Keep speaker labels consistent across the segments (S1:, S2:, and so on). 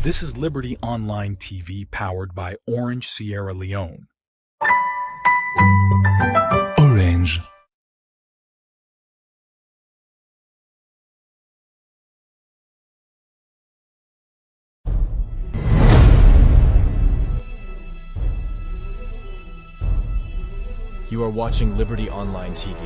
S1: This is Liberty Online TV powered by Orange Sierra Leone. Orange.
S2: You are watching Liberty Online TV.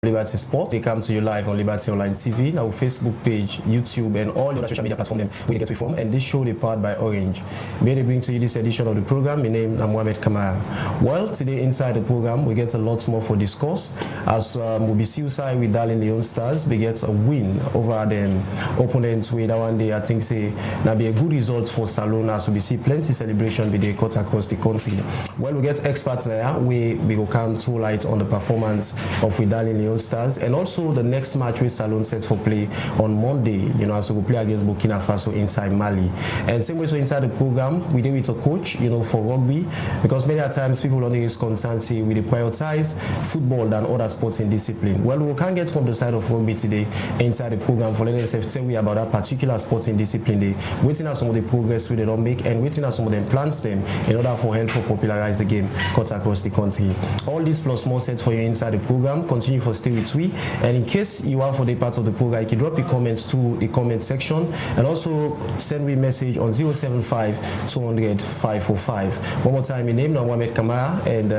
S3: Liberty Sport. We come to you live on Liberty Online TV, our Facebook page, YouTube, and all the other social media platforms we get to form. And this show is powered by Orange. May they bring to you this edition of the program. My name is Mohamed Kamara. Well, today inside the program, we get a lot more for discuss. As we'll be suicide with Darling Leone Stars, we get a win over them opponents with that one day. I think say now be a good result for Salone as we see plenty celebration with the cut across the country. Well, we get experts there. We will come to light on the performance of with Darling Leone Stars, and also the next match with Salone set for play on Monday, as we will play against Burkina Faso inside Mali. And same way, so inside the program, we deal with a coach, for rugby, because many times people only is concerned, say, we prioritize football than other sports in discipline. Well, we can't get from the side of rugby today inside the program for letting us tell you about that particular sports in discipline. They waiting at some of the progress we don't make, and waiting at some of them plans them in order for help to popularize the game cut across the country. All this plus more set for you inside the program. Continue for stay with we. And in case you are for the part of the program, you can drop your comments to the comment section and also send me a message on 075-200-545. One more time, my name is Mohamed Kamara, and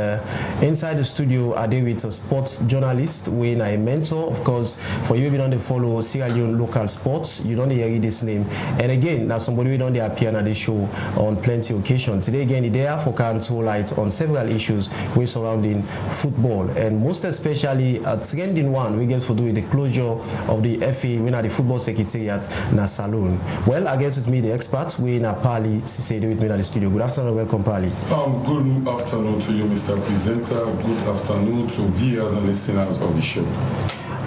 S3: inside the studio are there with a sports journalist, when I mentor. Of course, for you, we don't follow Sierra Leone local sports, you don't hear this name. And again, now somebody we don't appear on the show on plenty of occasions. Today again, they are for throw light on several issues we surrounding football, and most especially a trending one we get to do with the closure of the FA when at the football secretariat na Salone. Well, I guess with me the experts we in Pali Sisede with me at the studio. Good afternoon, welcome Pali.
S4: Good afternoon to you, Mr. Presenter. Good afternoon to viewers and listeners of the show.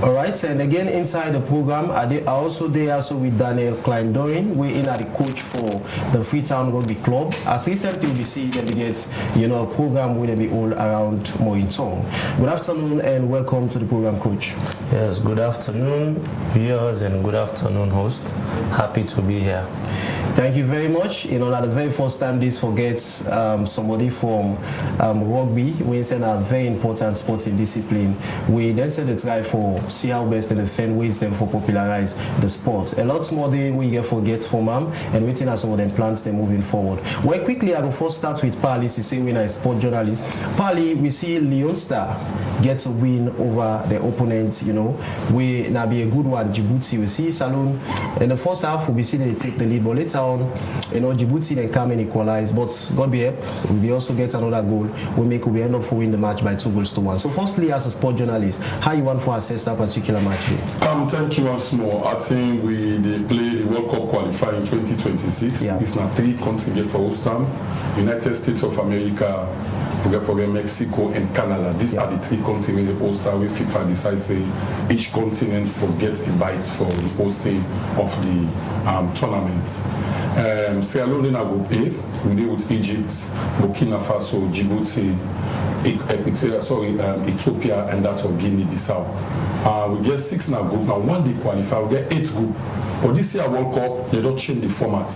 S3: All right, and again inside the program, I also there also with Daniel Klein-Dorin. We're in at the coach for the Freetown Rugby Club. As recently we see them get, a program will be all around Mointong. Good afternoon and welcome to the program, coach.
S5: Yes, good afternoon, viewers, and good afternoon, host. Happy to be here.
S3: Thank you very much. At the very first time this forgets somebody from rugby, we send a very important sporting discipline. We then send a try for see how best and defend ways them for popularize the sport. A lot more they we get forget from them and waiting as some of them plans them moving forward. Well, quickly I will first start with Pali. Say when I sport journalist. Pali, we see Leon Star get a win over the opponent. We now be a good one. Djibouti, we see Salone in the first half we see they take the lead, but later on, Djibouti then come and equalize, but God be help, so we also get another goal. We end up for win the match by 2-1. So firstly, as a sport journalist, how you want for assess that particular match day?
S4: Thank you once more. I think they play the World Cup qualifying 2026.
S3: Yeah.
S4: It's now 3 continents for host time. United States of America, forget Mexico and Canada. These are the 3 continents the host time where FIFA decides each continent forgets a bite for the hosting of the tournament. Sierra Leone in Group A, we deal with Egypt, Burkina Faso, Djibouti, Ethiopia, and that's of Guinea-Bissau. We get 6 in our group. Now, one day qualify, we get 8 group. But this year World Cup, they don't change the format.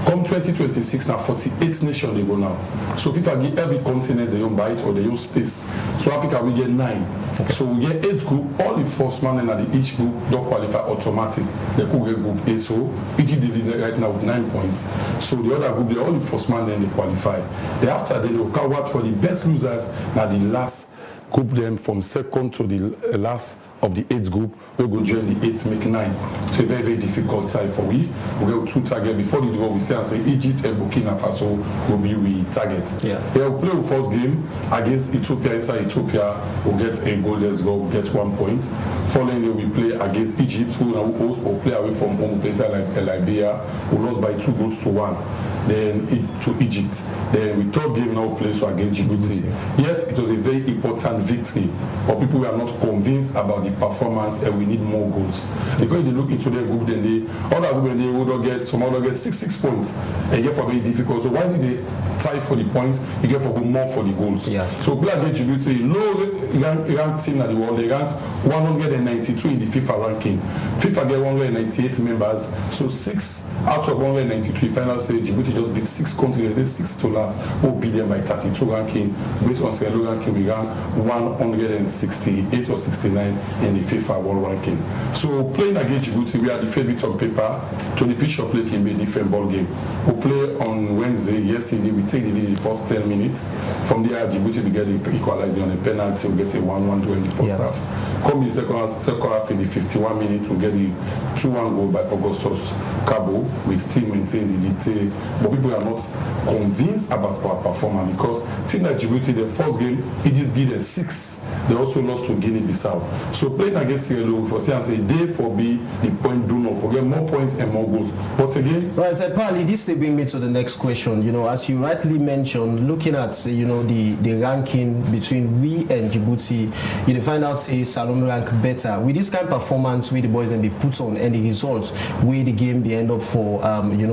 S4: Come 2026, now 48 nations they go now. So FIFA give every continent their own bite or their own space. So Africa we get 9. Okay. So we get 8 group. All the first man in each group don't qualify automatic. They could get group A. So Egypt did it right now with 9 points. So the other group, they all the first man then they qualify. Thereafter they will count what for the best losers. Now the last group them from second to the last of the 8th group, we go join the 8th, make 9. So a very, very difficult time for we. We get 2 targets. Before the draw, we say Egypt and Burkina Faso will be we target.
S3: Yeah.
S4: We'll play the first game against Ethiopia. Inside Ethiopia, we'll get a goal, let's go, we'll get 1 point. Following we play against Egypt, who now host, or play away from home, places like Liberia, we lost by 2-1. Then to Egypt. Then we third game now play so against Djibouti. Yes, it was a very important victory, but people were not convinced about the performance and we need more goals. Because they look into their group, then they other group they would get some other get 6 points and get for very difficult. So why did they tie for the points? You get for more for the goals.
S3: Yeah.
S4: So play against Djibouti, low ranked team in the world, they rank 192 in the FIFA ranking. FIFA get 198 members, so 6 out of 192 final say Djibouti just beat 6 countries, they 6 to last, will beat them by 32 ranking. Based on Sierra Leone ranking, we rank 168 or 69 in the FIFA world ranking. So playing against Djibouti, we are the favorite on paper. To the pitch of play can be a different ball game. We play on Wednesday. Yesterday we take the lead in the first 10 minutes. From there, Djibouti we get equalizing on a penalty. We get a 1-1 during the first half. Come in the second half in the 51 minutes, we get the 2-1 goal by Augustus Cabo. We still maintain the lead, but people are not convinced about our performance because team like Djibouti, the first game, Egypt beat them 6. They also lost to Guinea-Bissau. So playing against Sierra Leone for say they for be the point do not forget more points and more goals. But again,
S3: right, apparently this they bring me to the next question. As you rightly mentioned, looking at the ranking between we and Djibouti, you find out say Salone rank better with this kind of performance where the boys then be put on and the results where the game they end up for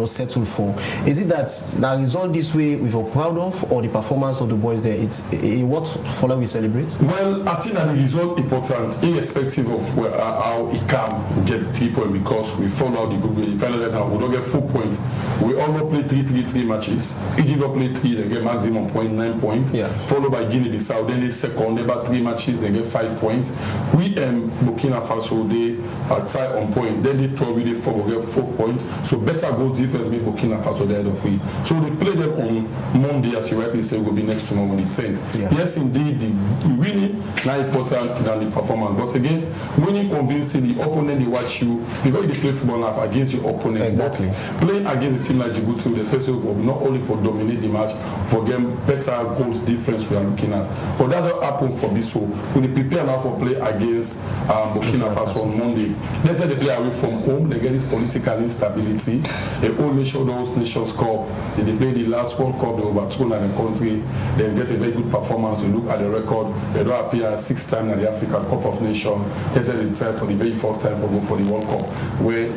S3: settled for. Is it that the result this way we feel proud of, or the performance of the boys there? It's what follow we celebrate?
S4: Well, I think that the result important, irrespective of how it can get 3 points, because we follow the group. We find out that we don't get 4 points. We all play 3 matches. Egypt will play 3, they get maximum point 9 points.
S3: Yeah.
S4: Followed by Guinea-Bissau, then they second, they about 3 matches, they get 5 points. we Burkina Faso, they are tied on point. Then they probably they get 4 points. So better goals defense make Burkina Faso the head of it. So they play them on Monday, as you rightly say, will be next tomorrow on the 10th. Yeah. Yes, indeed, the winning not important than the performance. But again, winning convincing the opponent, they watch you because they play football now against your opponent.
S3: Exactly.
S4: But playing against a team like Djibouti, especially not only for dominate the match, for them better goals difference we are looking at. But that don't happen for this. So when they prepare now for play against Burkina Faso on Monday, let's say they play away from home, they get this political instability. They only show those Nations Cup. They play the last World Cup, they overturn the country, they get a very good performance. You look at the record, they don't appear 6 times at the African Cup of Nations. Let's say they try for the very first time for the World Cup, where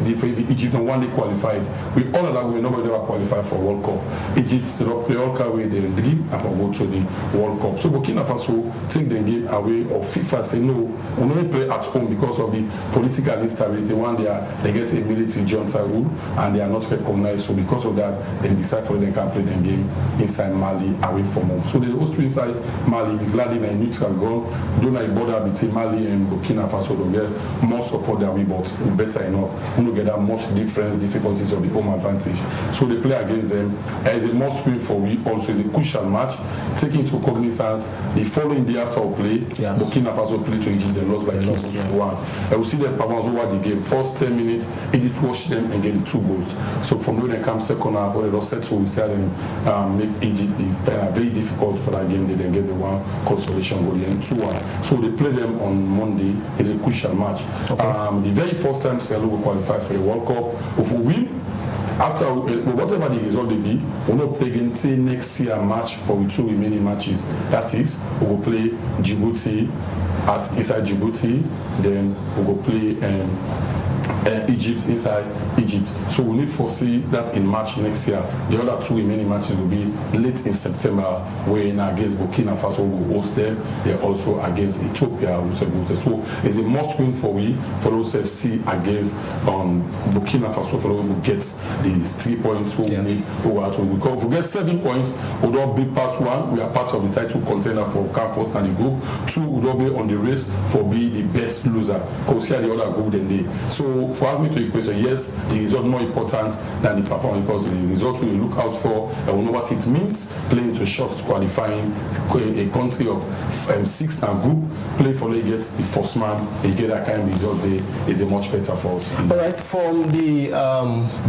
S4: Egypt on one day qualified. We all of that way, nobody ever qualified for World Cup. Egypt they don't play all way they dream and for go to the World Cup. So Burkina Faso take the game away, or FIFA say no, we only play at home because of the political instability. One they get a military junta rule and they are not recognized. So because of that, they decide for they can play the game inside Mali away from home. So they host inside Mali, be glad in a neutral ground. Don't like border between Mali and Burkina Faso to get more support than we, but better enough. We don't get that much difficulties of the home advantage. So they play against them as a must win for we. Also is a crucial match. Taking into cognizance the following day after we play, Burkina Faso play to Egypt, they lost by 2-1. And we see them performance over the game. First 10 minutes, Egypt watched them and get 2 goals. So from when they come second half, when they lost set, so we see them make Egypt very difficult for that game. They then get the 1 consolation goal and 2-1. So they play them on Monday. It's a crucial match. Okay. The very first time Sierra Leone will qualify for the World Cup. If we win, after whatever the result they be, we'll not play against next year match for the 2 remaining matches. That is, we will play Djibouti inside Djibouti, then we will play Egypt inside Egypt. So we need to foresee that in March next year. The other 2 remaining matches will be late in September, when against Burkina Faso will host them. They're also against Ethiopia. So it's a must win for those FC against Burkina Faso for those who get these 3 points who need over to. Because if we get 7 points, we'll not be part 1. We are part of the title contender for Camp First and the group. 2 will not be on the race for being the best loser. Because here the other group than they. So for me to the question, yes, the result more important than the performance, because the result we look out for and we know what it means. Playing to shots, qualifying a country of 6 and group, play for they get the first man, they get that kind of result. Is a much better for us.
S3: All right, from the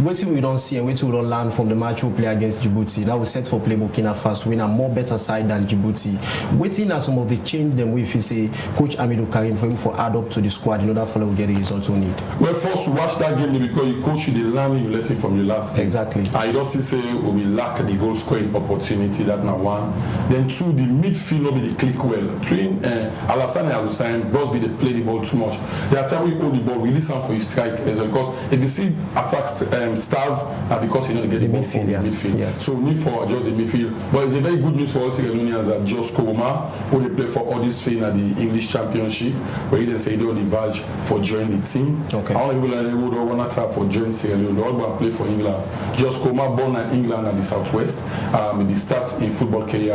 S3: waiting we don't see and waiting we don't learn from the match we play against Djibouti. Now we set for play Burkina Faso, win a more better side than Djibouti. Waiting at some of the change them if you say Coach Amidou Karim for him for add up to the squad in order for them to get the results we need.
S4: Well, first watch that game because you coach you the learning lesson from your last game.
S3: Exactly.
S4: I don't say we will lack the goal scoring opportunity. That now 1. Then 2, the midfield will be the click well. 3, Alassane and Hussein both be they play the ball too much. They are telling you hold the ball, release them for your strike because if you see attack starve because you know they get the ball from the midfield. Yeah. So we need for adjust the midfield. But it's a very good news for us Sierra Leoneans that Jos Koroma, who they play for all this thing at the English Championship, where he didn't say they on the verge for joining the team. Okay. All people like they would want to for joining Sierra Leone. They all go and play for England. Jos Koroma born in England at the Southwest. He starts in football career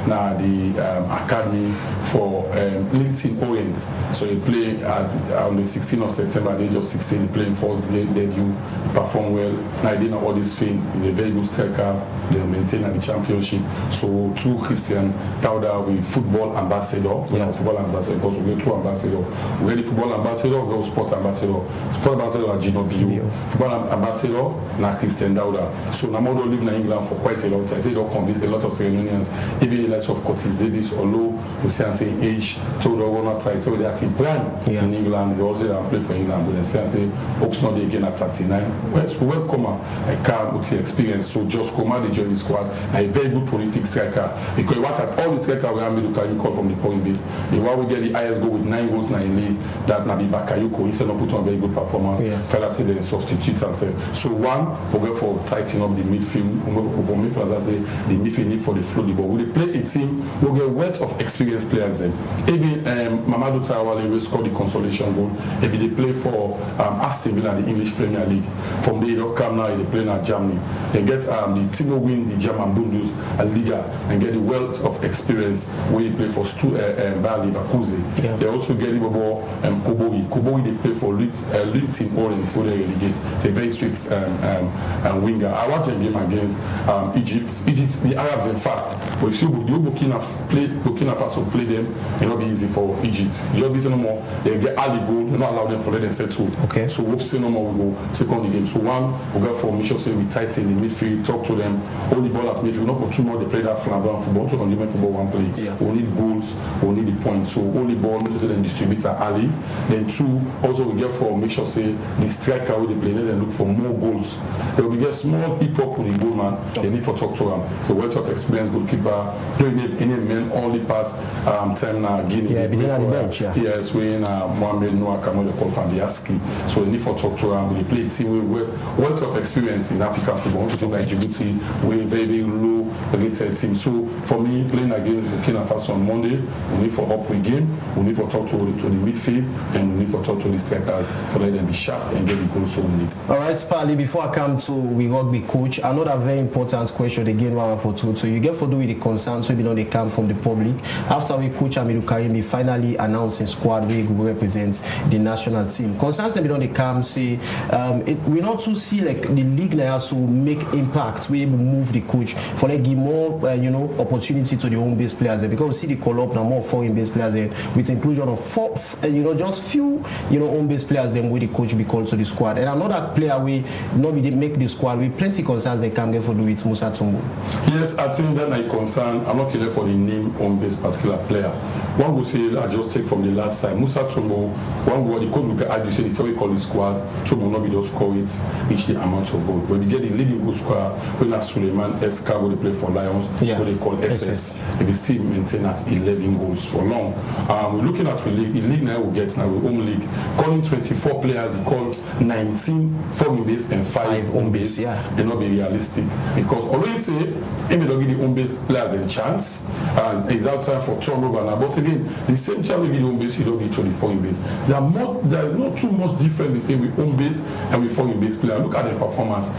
S4: now the academy for Linton Orient. So he played on the 16th of September at the age of 16. He played first debut, performed well. Now he did all this thing. He's a very good striker. They maintain at the championship. So through Christian Dauda, we football ambassador. Football ambassador because we get 2 ambassadors. We get the football ambassador, we go sports ambassador. Sport ambassador at Gino Bio. Football ambassador now Christian Dauda. So Namodo lived in England for quite a long time. So they don't convince a lot of Sierra Leoneans, even the likes of Curtis Davis or Low, we say age, told the owner title, so they are in prime in England. They also play for England, but they say hopes not again at 39. Well, so welcome a calm experience. So Jos Koroma they join the squad, a very good prolific striker. Because you watch at all the striker we have made you call from the foreign base. The one we get the highest goal with 9 goals now in league, that Nabi Bakayoko, he said not put on very good performance. performance. Fellas say they substitute and say. So one, we go for tightening up the midfield. For midfield, I say the midfield need for the flow the ball. We play a team, we get wealth of experienced players then. Even Mamadou Tawale will score the consolation goal. Maybe they play for Aston Villa, the English Premier League. From there, they don't come now, they play in Germany. They get the team will win the German Bundesliga and get the wealth of experience where they play for Bayer Leverkusen. They also get Koboi. Koboi they play for Leeds Team Orient where they relegate. It's a very strict winger. I watched a game against Egypt. The Arabs in fast. But if you Burkina Faso play them, it will be easy for Egypt. Just be no more. They get early goal. They not allow them for let them settle. Okay. So we'll say no more. We go second the game. So one we go for mission say we tighten the midfield, talk to them, hold the ball at midfield. Not for too much. They play that flamboyant football. So on the football one play. We need goals. We need the points. So hold the ball. Make sure they distribute early. Then two also we get for make sure say the striker will they play. Then look for more goals. They will get small people with the goal man. They need for talk to them. So wealth of experience goalkeeper. Don't need any men only pass time now Guinea.
S3: Yeah, beginning at the bench.
S4: Yes, when Mohamed Noah Kamoyo called Fabiaski. So they need for talk to them. We play a team with wealth of experience in African football. We talk like Djibouti, we very, very low rated team. So for me, playing against Burkina Faso on Monday, we need for up with game, we need for talk to the midfield, and we need for talk to the strikers for let them be sharp and get the goals so we need.
S3: All right, Spali, before I come to we rugby coach, another very important question again, one for two. So you get for do with the concerns, so you know they come from the public. After we coach Amidou Karimi finally announcing squad we represents the national team. Concerns them they come say we not to see like the league now to make impact, we able move the coach for like give more opportunity to the home based players there, because we see the call up now more foreign based players there with inclusion of just few home based players then with the coach be called to the squad. And another player we nobody make the squad with plenty concerns they can get for do with Musa Tumbo.
S4: Yes, I think that my concern, I'm not caring for the name on this particular player. One will say I just take from the last time. Musa Tumbo, one will the coach will argue say it's how we call the squad, Tumbo not be just score it, reach the amount of goal. When we get the leading goal scorer, when that's Suleiman Eska where they play for Lions, what they call SS. They still maintain at 11 goals for long. We're looking at the league now we get now with home league. Calling 24 players, he called 19 foreign base and 5 home base. They not be realistic. Because always say if they don't give the home base players a chance, and it's out time for turnover now. But again, the same time we give the home base, you don't give 24 in base. There is not too much difference between with home base and with foreign base player. Look at their performance.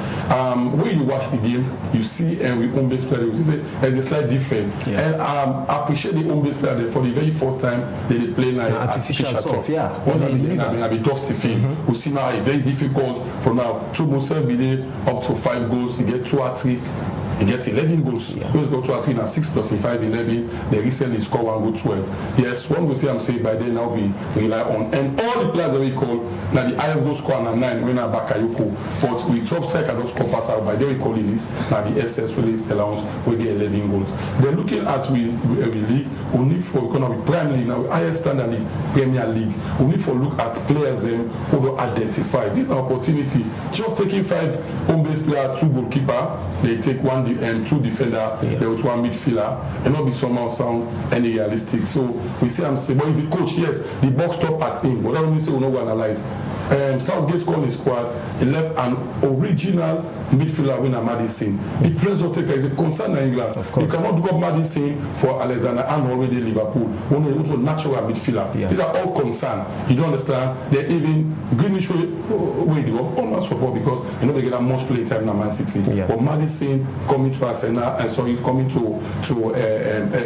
S4: When you watch the game, you see and with home base player, you see there's a slight difference. And I appreciate the home base player there for the very first time they play now artificial turf. When be dusty field. We see now it's very difficult for now. Tubo be there up to 5 goals, he get 2 hat-trick. He gets 11 goals. He goes go to a 3 and 6 plus 5, 11. They recently score 1 goal 12. Yes, one will say I'm saying by then now we rely on. And all the players that we call, now the highest goal score na 9 when I Bakayoko. But we top striker don't score pass out. By then we call it this. Now the SS release allowance we get 11 goals. They're looking at we league. We need for economic prime league now, highest standard league, Premier League. We need for look at players who will identify. This is an opportunity. Just taking 5 home base players, 2 goalkeeper, they take 1 and 2 defender, there was 1 midfielder, and not be somehow sound any realistic. So we say I'm saying, but he's the coach, yes, the box top at him, but that don't mean say we don't go analyze. Southgate called his squad, he left an original midfielder winner Madison. The pressure taker is a concern in England. You cannot do up Madison for Alexander and already Liverpool. Only a natural midfielder. These are all concerned. You don't understand? They're even Greenwich way they go almost support because they get that much play time in Man City. But Madison coming to Arsenal and coming to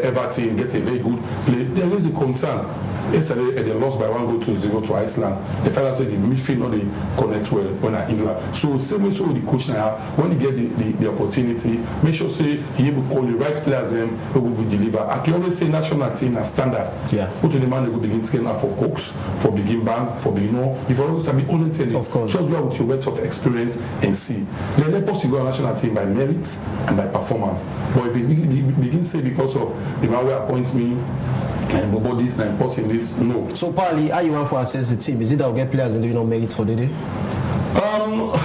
S4: Everton get a very good play. There is a concern. Yesterday they lost by 1 goal to 0 to Iceland. The fellas said the midfield not they connect well when at England. So same way so with the coach now, when you get the opportunity, make sure say he able to call the right players them who will be delivered. I can always say national team as standard. Put to the man they will begin to now for Cox, for begin bank, for begin if you always have the only thing just go with your wealth of experience and see. Then let us go on national team by merit and by performance. But if it begin say because of the man who appoints me and this and posting this, no.
S3: So partly how you want for assess the team? Is it that we get players and do you not merit for the day?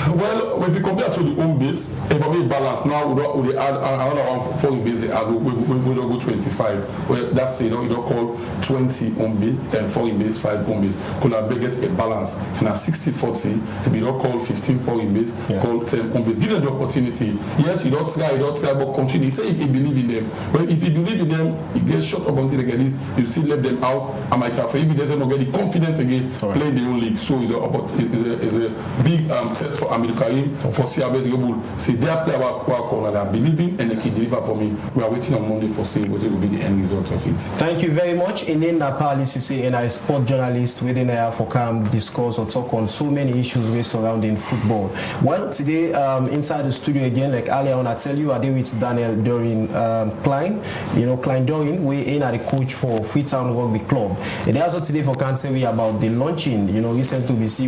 S4: Well, if you compare to the home base, if I be balanced now, we add another one foreign base. They add we don't go 25. Well, that's you don't call 20 home base and foreign base 5 home base. Could have get a balance. If now 60-40, if you don't call 15 foreign base, call 10 home base. Give them the opportunity. Yes, you don't try, but continue. Say if you believe in them. But if you believe in them, you get shot up until they get this. You still let them out. I might have if he doesn't get the confidence again, playing the own league. So it's a big test for Amir Karim, for CRB Rebel. See, they are players who are corner, they are believing and they can deliver for me. We are waiting on Monday for seeing what will be the end result of it.
S3: Thank you very much. Inen Napali Sisi and I sport journalist within here for come discuss or talk on so many issues surrounding football. Well, today inside the studio again, like earlier on, I tell you, I did with Daniel Dorin Klein. You know, Klein Dorin, we in at the coach for Freetown Rugby Club. And they also today for cancer we about the launching. You know, recently we see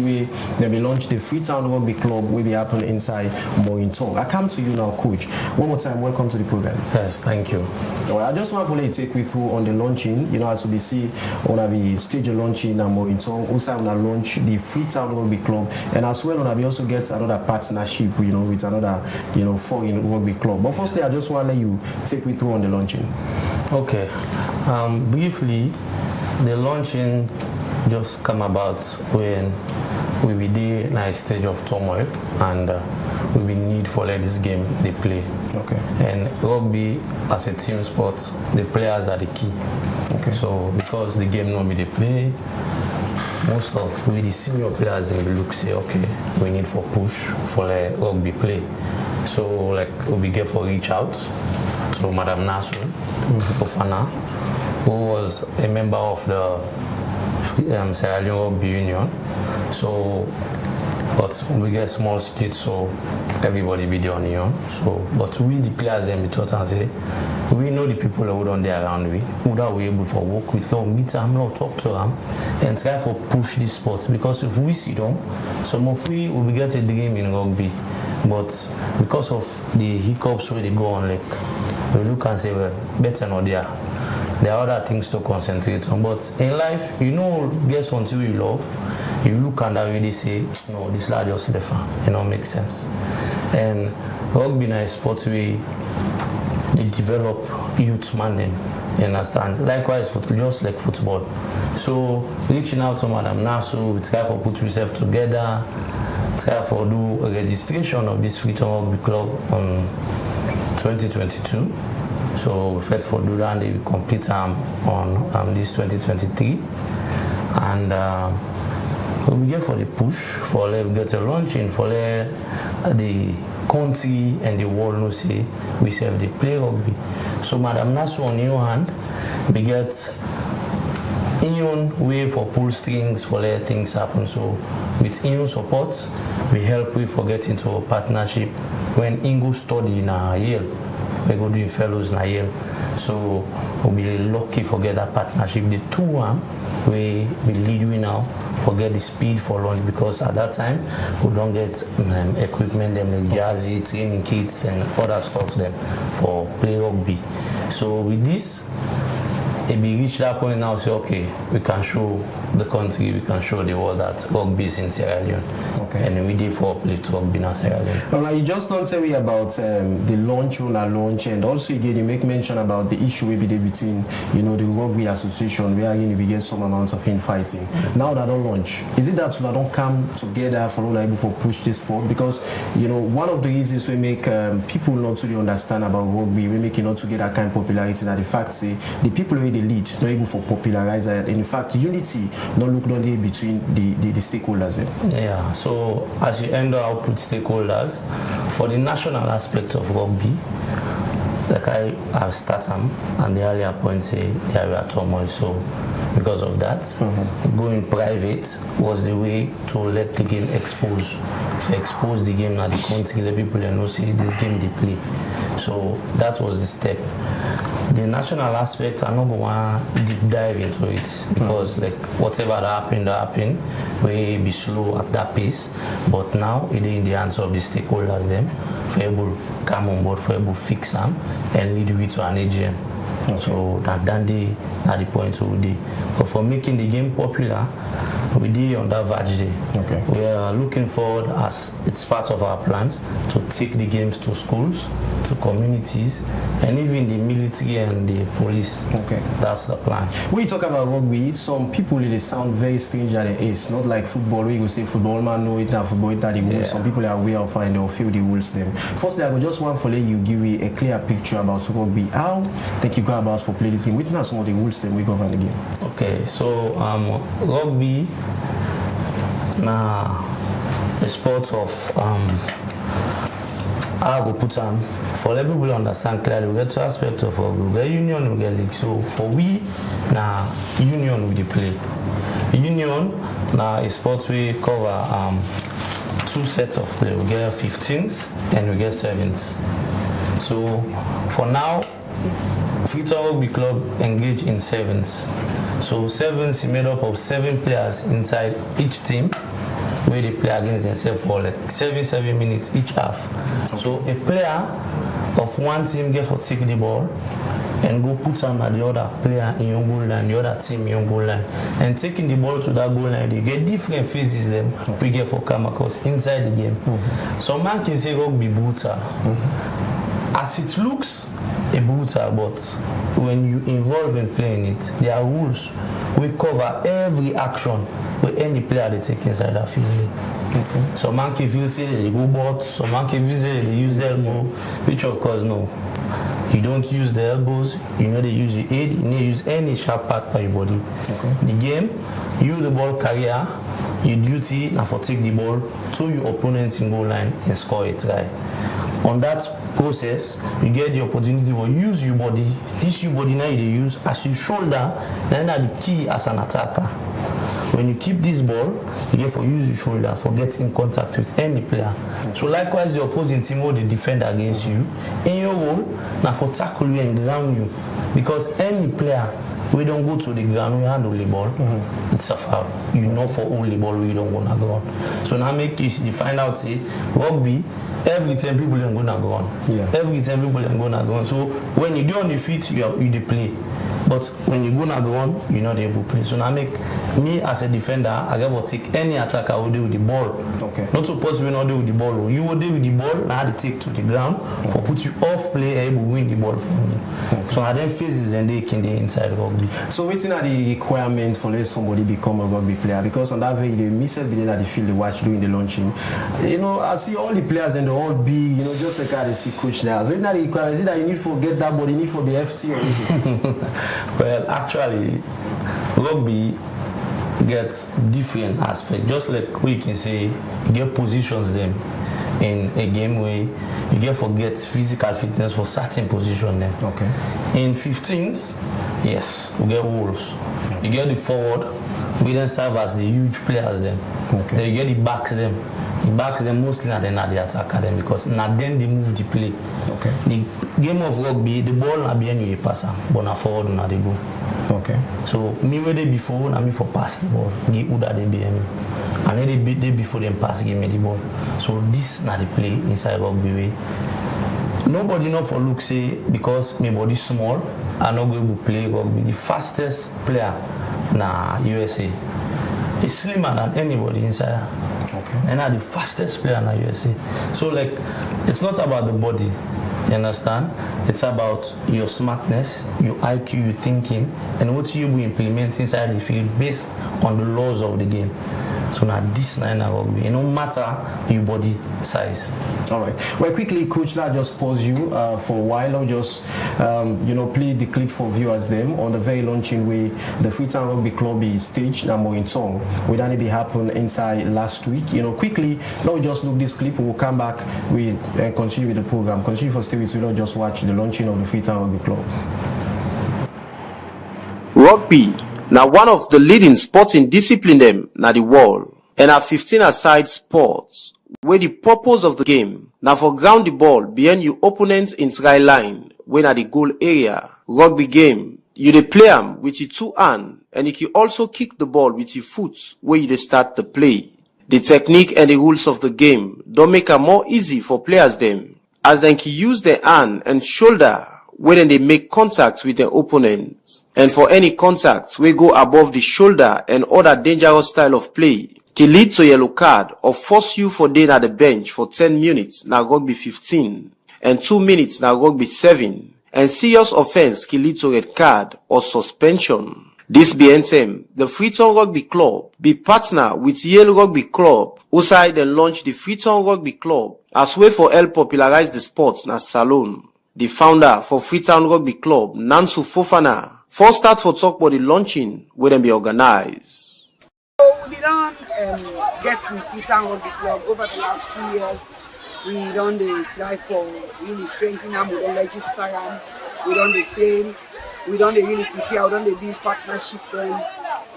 S3: they will launch the Freetown Rugby Club will be happen inside Morinton. I come to you now, coach. One more time, welcome to the program.
S5: Yes, thank you.
S3: Well, I just want to really take you through on the launching. You know, as we see on the stage of launching in Morinton, also on launch the Freetown Rugby Club, and as well on we also get another partnership, you know, with another, you know, foreign rugby club. But firstly, I just want to let you take me through on the launching.
S5: Okay. Briefly, the launching just come about when we be there in a stage of turmoil and we will need for let this game they play.
S3: Okay.
S5: And rugby as a team sport, the players are the key.
S3: Okay.
S5: So because the game not be they play, most of we the senior players they will look say okay, we need for push for let rugby play. So like we get for reach out to Madam Nasu Fofana, who was a member of the Sierra Leone Rugby Union. So, but we get small split, so everybody be the union. So, but we the players then be taught and say, we know the people who don't there around we, who are we able to work with, now meet them, now talk to them, and try to push this sport. Because if we see them, some of we will get a dream in rugby, but because of the hiccups where they go on, like we look and say, well, better not there. There are other things to concentrate on. But in life, you know, guess until you love, you look and really say, no, this lad just the fan. You know, makes sense. And rugby is a sport where they develop youth mandem. You understand? Likewise, just like football. So reaching out to Madam Nasu, we try to put ourselves together, try to do a registration of this Freetown Rugby Club on 2022. So we fed for do that, they will complete on this 2023, and we get for the push for we get a launching for the country and the world no say we serve the play rugby. So Madam Nasu on your hand, we get in way for pull strings for let things happen. So with in support, we help we for get into a partnership when Ingo study in Yale. We go doing fellows in Yale, so we'll be lucky for get that partnership. The two we lead we now forget the speed for launch because at that time we don't get equipment them like jersey, training kits and other stuff them for play rugby. So with this, if we reach that point now, say okay, we can show the country, we can show the world that rugby is in Sierra Leone. Okay. And we did for uplift rugby in Sierra Leone.
S3: All right, you just don't tell me about the launch and also again you make mention about the issue maybe between the Rugby Association where we get some amounts of infighting. Now that don't launch, is it that we don't come together for able to push this sport? Because one of the reasons we make people not really understand about rugby, we make it not to get that kind of popularity, that the fact say the people who they lead not able to popularize it. And in fact, unity don't look down there between the stakeholders.
S5: Yeah, so as you end up with stakeholders, for the national aspect of rugby, like I start them and the earlier point say they are turmoil. So because of that, going private was the way to let the game expose. To expose the game at the country, let people know see this game they play. So that was the step. The national aspect, I'm not going to deep dive into it because like whatever happened, we be slow at that pace. But now it is in the hands of the stakeholders them for able to come on board, for able to fix them and lead it to an AGM. Okay. So that at the point we did. But for making the game popular, we did on that Vag Day.
S3: Okay.
S5: We are looking forward, as it's part of our plans, to take the games to schools, to communities, and even the military and the police.
S3: Okay.
S5: That's the plan.
S3: When you talk about rugby, some people they sound very strange that it is. Not like football, where you go say football man know it and football it are the rules.
S5: Yeah.
S3: Some people are aware of and they'll feel the rules then. Firstly, I just want to let you give me a clear picture about rugby. How think you go about for play this game? Which are some of the rules then we govern the game?
S5: Okay, so rugby now a sport of I will put on for everybody to understand clearly. We get two aspects of rugby. We get union, we get league. So for we now union we play. Union now a sport we cover two sets of play. We get 15s and we get 7s. So for now, Freetown Rugby Club engage in 7s. So 7s is made up of 7 players inside each team, where they play against themselves for like 7 minutes each half. Okay. So a player of one team get for take the ball and go put on at the other player in your goal line, the other team in your goal line. And taking the ball to that goal line, they get different phases them we get for Kamakos inside the game. Mm-hmm. So man can say rugby brutal. Mm-hmm. As it looks a brutal, but when you involve in playing it, there are rules. We cover every action with any player they take inside that field. Okay. Some man can feel say they go bot, some man can feel say they use elbow, which of course no. You don't use the elbows, you know they use your head, you need to use any sharp part by your body. Okay. The game, you the ball carrier, your duty now for take the ball to your opponent in goal line and score a try. On that process, you get the opportunity to use your body. This your body now you use as your shoulder, then the key as an attacker. When you keep this ball, you get for use your shoulder for get in contact with any player. So likewise, the opposing team will defend against you. In your role, now for tackle you and ground you. Because any player, we don't go to the ground, we handle the ball. Mm-hmm. It's a foul. You know for all the ball, we don't go to the ground. So now make you find out, say, rugby, every time people are going to go on. Yeah. Every time people are going to go on. So when you do on the feet, you play. But when you go to go on, you're not able to play. So now make me as a defender, I will take any attack I will do with the ball. Okay. Not supposed to not do with the ball. You will do with the ball, and I had to take to the ground for put you off play and able to win the ball from you. Okay. So I then phases and they can inside rugby.
S3: So what are the requirements for let somebody become a rugby player? Because on that video, me said being at the field they watch doing the launching. You know, I see all the players and they all big, you know, just like how they see coach there. So it's not the requirements, is it that you need to get that body, you need to be FT or anything?
S5: Well, actually, rugby gets different aspects. Just like we can say, you get positions them in a game where you get forget physical fitness for certain position them. Okay. In 15s, yes, we get roles. Okay. You get the forward, we then serve as the huge players them. Okay. Then you get the backs them. The backs them mostly not the attacker them because not then they move the play. Okay. The game of rugby, the ball not behind you a passer, but not forward not they go. Okay. So me where they before, na me for pass the ball. Give who that they behind me. And then they before them pass give me the ball. So this not the play inside rugby way. Nobody know for look say because my body small, I not going to play rugby. The fastest player na USA is slimmer than anybody inside. Okay. And are the fastest player in the USA. So like, it's not about the body, you understand? It's about your smartness, your IQ, your thinking, and what you will implement inside the field based on the laws of the game. So now this nine rugby, it no matter your body size.
S3: All right. Well, quickly, coach, I'll just pause you for a while. I'll just, play the clip for viewers them on the very launching way. The Freetown Rugby Club is staged now in Tong. We done it happen inside last week. You know, quickly, now we just look this clip. We'll come back with and continue with the program. Continue for stay with. We don't just watch the launching of the Freetown Rugby Club.
S6: Rugby. Now one of the leading sporting discipline them na the world, and are 15-a-side sports where the purpose of the game now for ground the ball behind your opponent's in try line when at the goal area. Rugby game, you dey play am with your two hand, and you can also kick the ball with your foot where you dey start the play. The technique and the rules of the game don't make it more easy for players them, as they can use their hand and shoulder when they make contact with their opponents. And for any contact we go above the shoulder and other dangerous style of play, can lead to yellow card or force you for day at the bench for 10 minutes na rugby 15 and 2 minutes na rugby 7, and serious offense can lead to red card or suspension. This BNTM, the Freetown Rugby Club, be partner with Yale Rugby Club, who side and launch the Freetown Rugby Club as way for help popularize the sports na Salone. The founder for Freetown Rugby Club, Nansu Fofana, first start for talk about the launching where them be organized.
S7: So we don't get with Freetown Rugby Club over the last 2 years. We don't try for really strengthening them, we don't register them, we don't train. We don't really prepare, we don't build partnership then,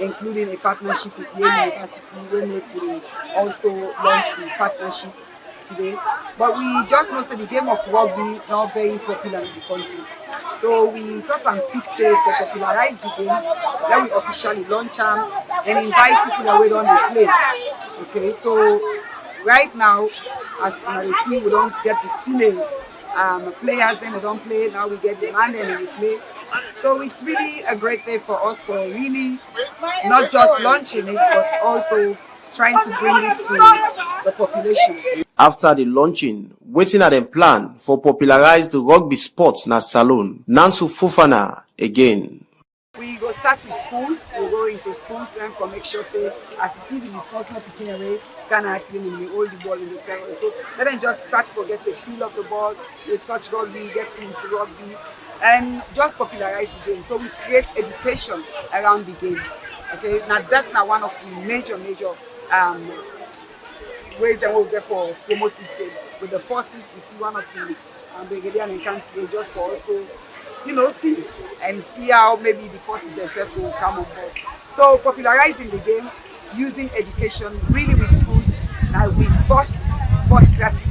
S7: including a partnership with Yale University, when we could also launch the partnership today. But we just know that the game of rugby not very popular in the country. So we thought and fit say for popularize the game, then we officially launch them and invite people that we don't play. Okay, so right now, as you see, we don't get the female players, then they don't play, now we get the man and they play. So it's really a great day for us for really not just launching it, but also trying to bring it to the population.
S6: After the launching, waiting at them plan for popularize the rugby sports na Salone. Nansu Fofana again.
S7: We go start with schools, we go into schools then for make sure say, as you see the responsible picking away, can actually hold the ball in the territory. So let them just start to get a feel of the ball, they touch rugby, get into rugby, and just popularize the game. So we create education around the game. Okay, now that's now one of the major ways that we'll get for promote this game. With the forces, we see one of the Brigadier and Council just for also, see how maybe the forces themselves will come on board. So popularizing the game, using education, really with schools, now we first strategy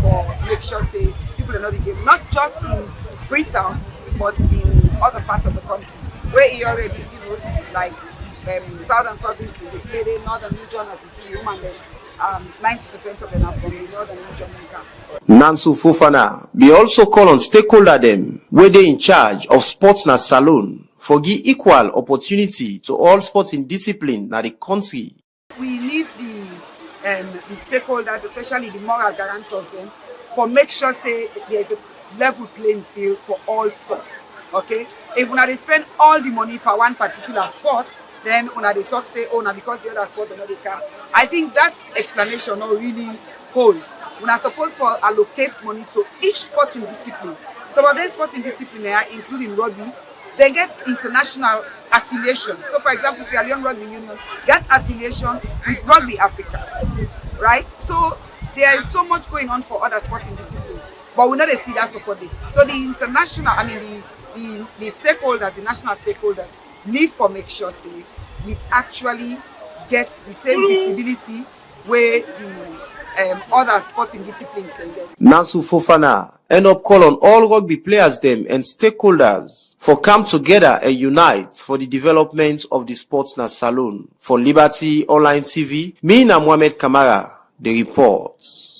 S7: for make sure say people know the game, not just in Freetown, but in other parts of the country, where he already, like southern province, they play the northern region, as you see, human, 90% of them are from the northern region.
S6: Nansu Fofana be also call on stakeholder them where they in charge of sports na Salone for give equal opportunity to all sports in discipline na the country.
S7: We need the stakeholders, especially the moral guarantors, them for make sure say there is a level playing field for all sports. Okay, if they spend all the money per one particular sport, then they talk say, oh, now because the other sport they can. I think that explanation not really hold. We're supposed to allocate money to each sporting discipline. Some of these sporting disciplines, including rugby, they get international affiliation. So, for example, Sierra Leone Rugby Union gets affiliation with Rugby Africa, right? So there is so much going on for other sporting disciplines, but we know they see that support. So the international, the stakeholders, the national stakeholders, need for make sure say we actually get the same visibility where the other sporting disciplines can get.
S6: Nansu Fofana end up call on all rugby players them and stakeholders for come together and unite for the development of the sports na Salone. For Liberty Online TV, me na Mohamed Kamara, the reports.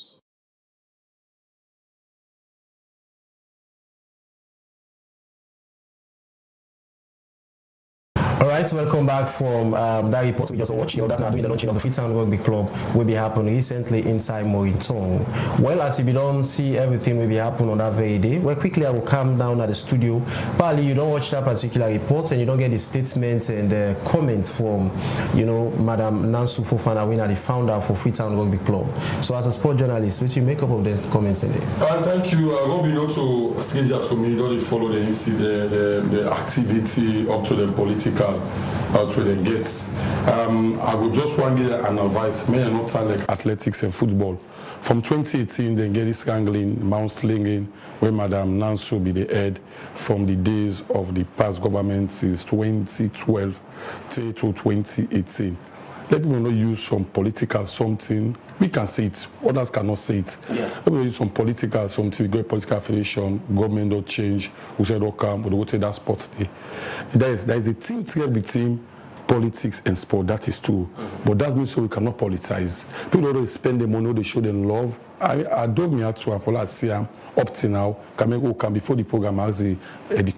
S3: Alright, welcome back from that report we just watched. That doing the launching of the Freetown Rugby Club will be happening recently inside Morinton. Well, as if you don't see everything will be happening on that very day, well, quickly I will come down at the studio. Probably you don't watch that particular report and you don't get the statements and the comments from, Madam Nansu Fofana, the founder for Freetown Rugby Club. So as a sport journalist, what do you make up of the comments in there?
S4: Thank you. Rugby also stranger to me. Don't follow the activity up to the political. Out where they get. I would just want to get an advice. May I not sound like athletics and football. From 2018, they get this wrangling, mount slinging, where Madam Nansu be the head from the days of the past government since 2012 to 2018. Let me not use some political something. We can say it, others cannot say it. Yeah. Let me use some political something, great political affiliation, government don't change, we said, okay, we will take that sports day. There is a team trade between politics and sport, that is true. But that means so we cannot politicize. People don't spend the money, they show them love. I don't mean to for last year up to now, can before the program as the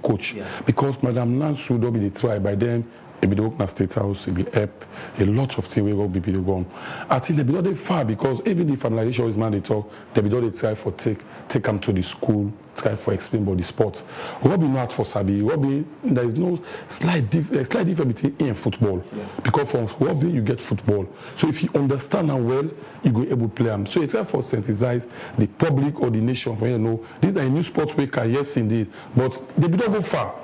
S4: coach. Because Madam Nansu don't be the try by them. It be the work in State House, it be help, a lot of things will be gone. I think they be not far because even the finalization is man they talk, they be not try for take them to the school, try for explain about the sport. Rugby not for Sabi, rugby there is no slight difference between in football. Because from rugby you get football. So if you understand them well, you go able to play them. So it's try for sensitize the public or the nation for this is a new sport we can, yes indeed, but they be not go far.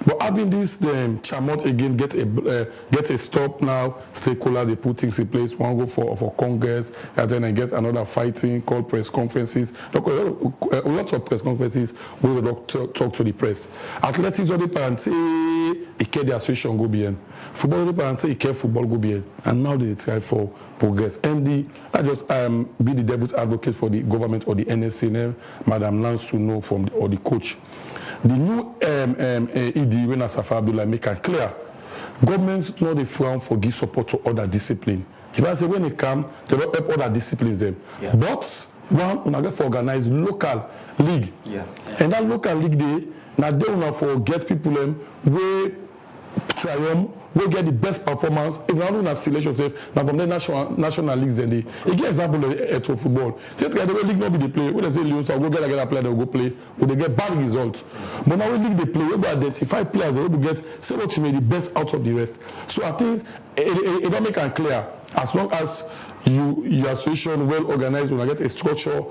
S4: But having this Chamot again get a stop now, stakeholder they put things in place. One go for Congress, and then I get another fighting called press conferences. Lots of press conferences we will talk to the press. Athletics all the parents say the association go bien. Football all the parents say football go bien. And now they try for progress. And I just be the devil's advocate for the government or the NSA, Madam Nansu or the coach. The new ED, when Asaf Abdullah make it clear, governments not the frown for give support to other discipline. If I say when they come, they don't help other disciplines them. But one, we get for organize local league. And that local league they now they want for get people where triumph, we get the best performance. If not doing a selection, say now from the national leagues, then they give example of football. Say the league not be the play. When they say Leon, so go get a player, they go play. Or they get bad results. But now we league they play. We go identify players. They will get say what you made the best out of the rest. So I think it don't make it clear as long as your association well organized, when I get a structure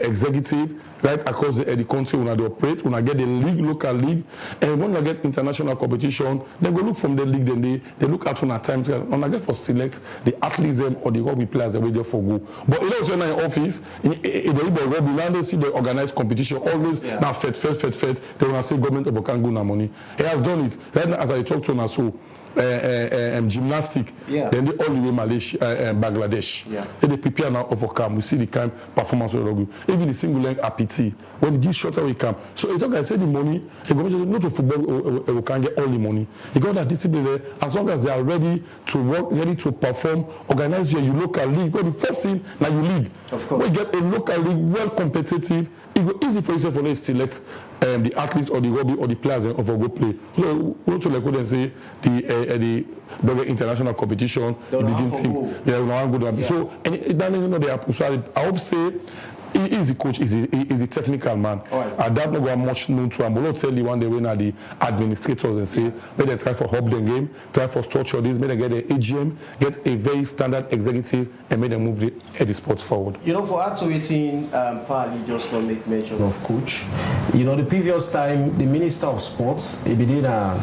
S4: executive right across the country, when I operate, when I get the league, local league, and when I get international competition, they go look from the league, then they look at on a time when I get for select the athletes or the rugby players that we there for go. But you know, so in the office, in the rugby, now they see the organized competition always now fed. They want to say government of can go na money. He has done it. Right now, as I talk to him, so gymnastics, then they all the way Malaysia, Bangladesh. They prepare now overcome. We see the kind of performance of rugby. Even the single leg APT, when it gives shorter we come. So it's like I say the money, not to football we can get all the money. You got that discipline there, as long as they are ready to work, ready to perform, organize your local league. Because the first thing now you league. Of course. We get a local league well competitive. It go easy for yourself for them to select the athletes or the rugby or the players of a go play. So we also like what they say the international competition, the begin team. Yeah, we want to go. So and that means they are. So I hope say he is the coach, he's a technical man. I don't know how much known to him, but I'll tell you one day when the administrators and say, may they try for hub the game, try for structure this, may they get an AGM, get a very standard executive, and may they move the sports forward.
S3: You know, for activating Pali just to make mention of coach, you know, the previous time, the Minister of Sports, he did a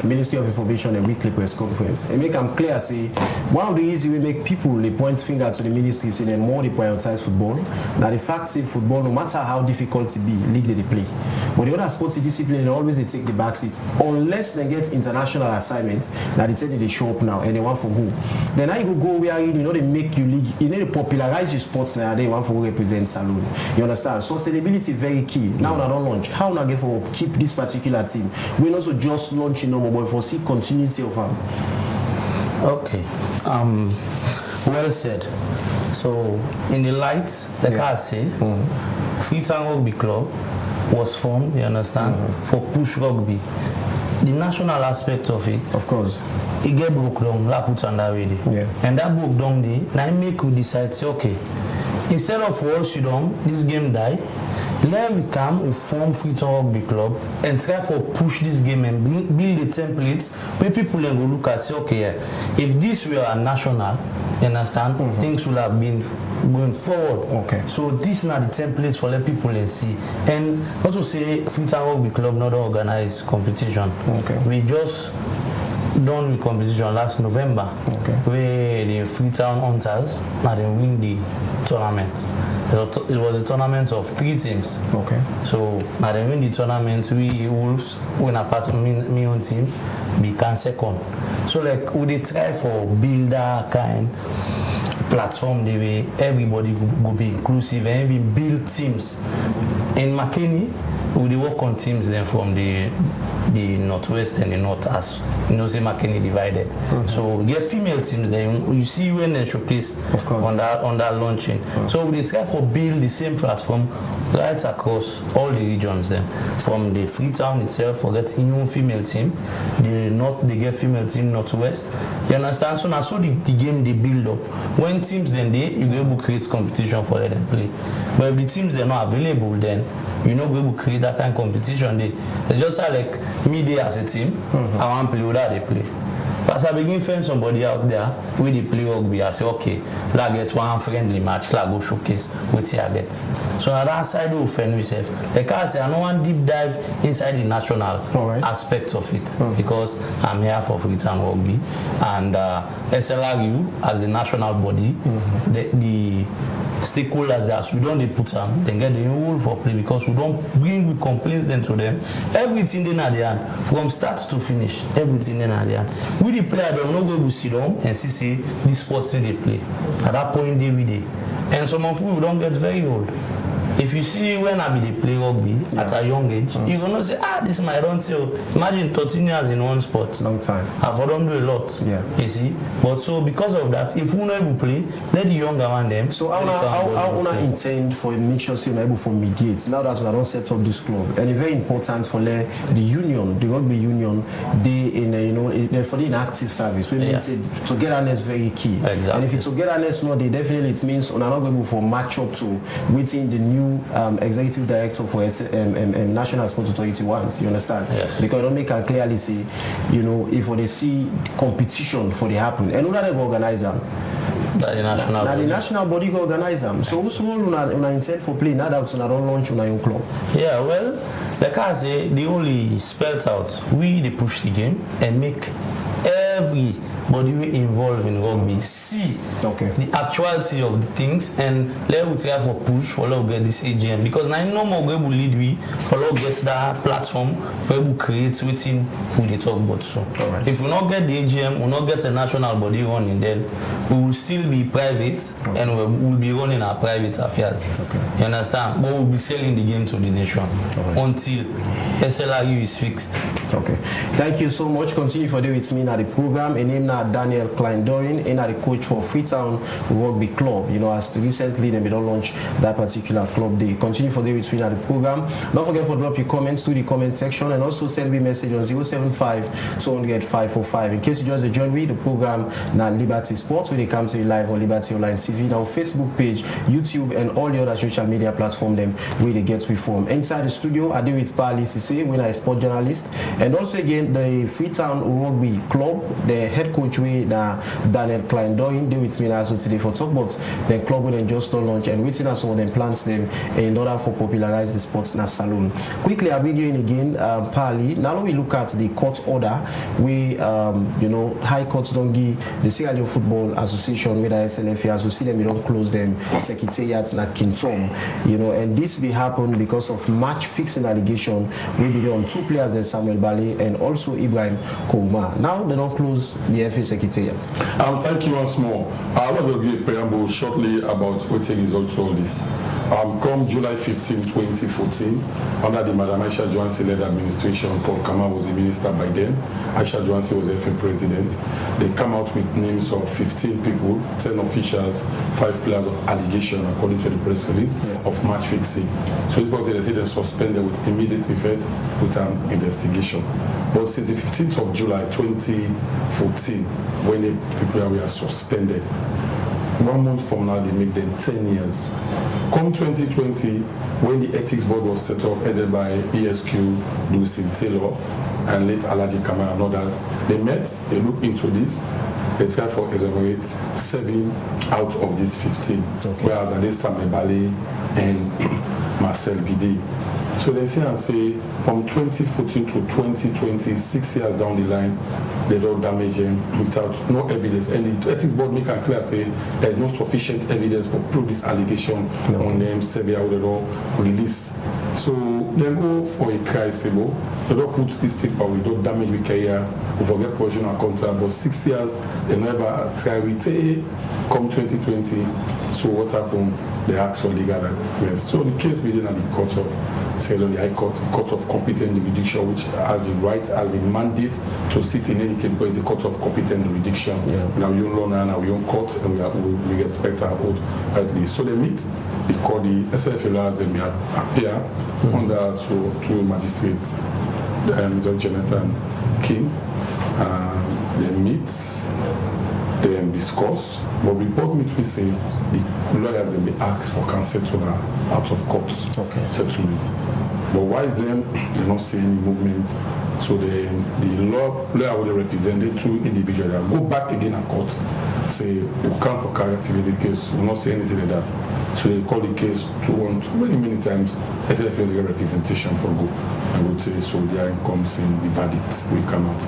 S3: Ministry of Information a weekly press conference. And make them clear, say, one of the easy way make people they point finger to the ministry saying they more they prioritize football. Now the fact say football, no matter how difficult it be, league they play. But the other sports discipline, they always they take the back seat. Unless they get international assignments, that they say that they show up now and they want for go. Then I go where you know they make you league, you know they popularize your sports now, they want for represent Salon. You understand? Sustainability very key. Now I don't launch. How now get for keep this particular team? We also just launch no more, but for see continuity of them.
S5: Okay. Well said. So in the lights, the car say Freetown Rugby Club was formed, you understand, for push rugby. The national aspect of it, of course, it get broke down, la put on that already. And that broke down there, now make you decide, say, okay, instead of us you down, this game die, let we come and form Freetown Rugby Club and try for push this game and build the templates where people then go look at say, okay, if this were a national, you understand, things will have been going forward. Okay. So these are the templates for let people see. And also say Freetown Rugby Club not organize competition. Okay. We just done with competition last November. Okay. Where the Freetown Hunters now they win the tournament. It was a tournament of 3 teams. Okay. So now they win the tournament. We Wolves win a part of me own team, become second. So like we they try for build that kind platform the way everybody will be inclusive and even build teams. In McKinney, we work on teams then from the the Northwest and the North as say McKinney divided. So we get female teams then you see when they showcase on that launching. So they try to build the same platform right across all the regions then. From the Freetown itself, forget even female team. They get female team Northwest. You understand? So now the game they build up. When teams then you be able to create competition for them to play. But if the teams are not available, then you're not able to create that kind of competition. It's just like me there as a team, I want to play without they play. But as I begin to find somebody out there where they play rugby, I say, okay, let's get one friendly match, let's go showcase what I get. So on that side of offend myself, like I say, I don't want deep dive inside the national aspect of it because I'm here for Freetown Rugby and SLRU as the national body, the stakeholders there, we don't put them, then get the rule for play because we don't bring complaints then to them. Everything they at the hand, from start to finish, everything they at the hand. We the player they will not go to sit down and see this sports they play. At that point they day. And some of you don't get very old. If you see when I be the play rugby at a young age, you're gonna say, this is my run till. Imagine 13 years in one sport.
S3: Long time.
S5: I've done do a lot. Yeah. You see? But so because of that, if we not able to play, let the younger one them.
S3: So I wanna intend for a make sure you're able to mediate. Now that I don't set up this club. And it's very important for the union, the rugby union, they in for the inactive service. We mean togetherness very key.
S5: Exactly.
S3: And if it's togetherness they definitely it means we're not able to match up to within the new executive director for National Sports Authority wants, you understand?
S5: Yes.
S3: Because don't make can clearly say, if they see competition for the happen, and who they organize them?
S5: The
S3: national body go organize them. So who's una intend for play now that una don't launch on your club?
S5: Yeah, well, like I say, they only spelled out they push the game and make everybody we involved in rugby see the actuality of the things and let we try for push for let get this AGM because now no more we will lead we for let get that platform for we create within who they talk about so. If we not get the AGM, we not get a national body running, then we will still be private and we will be running our private affairs. You understand? But we'll be selling the game to the nation until SLRU is fixed.
S3: Okay. Thank you so much. Continue for doing with me now the program. And name now Daniel Klein-Dorin, and the coach for Freetown Rugby Club. As recently they don't launch that particular club. They continue for doing with me now the program. Don't forget to drop your comments to the comment section and also send me a message on 075-200-545. In case you just join me, the program now Liberty Sports where they come to you live on Liberty Online TV, now Facebook page, YouTube, and all the other social media platforms them where they get we from. Inside the studio, I do with Pali Sise, when I sport journalist. And also again the Freetown Rugby Club, the head coach with Daniel Klein-Dorin, they with me also today for talk about the club will just launch and waiting as some of them plans them in order for popularize the sports na saloon. Quickly I'll be doing again Pali. Now we look at the court order we High Court don't give the Sierra Leone Football Association with the SLFA as we see them, we don't close them Secretariat na Kintom, and this will happen because of match fixing allegation we be on two players and Samuel Bale and also Ibrahim Kouma. Now they don't close the FA Secretariat.
S4: Thank you once more. I want to give a preamble shortly about what the result of all this. Come July 15, 2014, under the Madam Aisha Johansi-led administration, Paul Kama was the minister by then. Aisha Johansi was the FA president. They come out with names of 15 people, 10 officials, 5 players of allegation, according to the press release, of match fixing. So it's because they say they suspended with immediate effect with an investigation. But since the 15th of July 2014, when the people were suspended, 1 month from now they make them 10 years. Come 2020, when the ethics board was set up, headed by ESQ, Lucille Taylor, and late Alaji Kamara and others, they met, they looked into this, they tried for exonerate 7 out of these 15, whereas at this time Bale and Marcel Bidi. So they say from 2014 to 2020, 6 years down the line, they don't damage them without no evidence. And the ethics board make it clear say there is no sufficient evidence to prove this allegation on them, Serbia or they don't release. So they go for a cry, they don't put this thing, but we don't damage the career, we forget position and contract, but 6 years, they never try with come 2020. So what happened? They asked for legal advice. So the case within at the court of Sierra Leone High Court, court of competent jurisdiction, which has the right, has the mandate to sit in any case because it's a court of competent jurisdiction. Now we own law now, we own court, and we respect our oath rightly. So they meet, they call the SFLRs, and we appear under two magistrates, Mr. Jonathan King. They meet, they discuss, but before meet we say the lawyers will be asked for consent to the out of court settlement. But why is them they not see any movement? So the lawyer will represent the two individuals. Go back again at court, say we come for character in the case, will not say anything like that. So they call the case to want many times SFL get representation for go. I would say so there comes in the verdict will come out.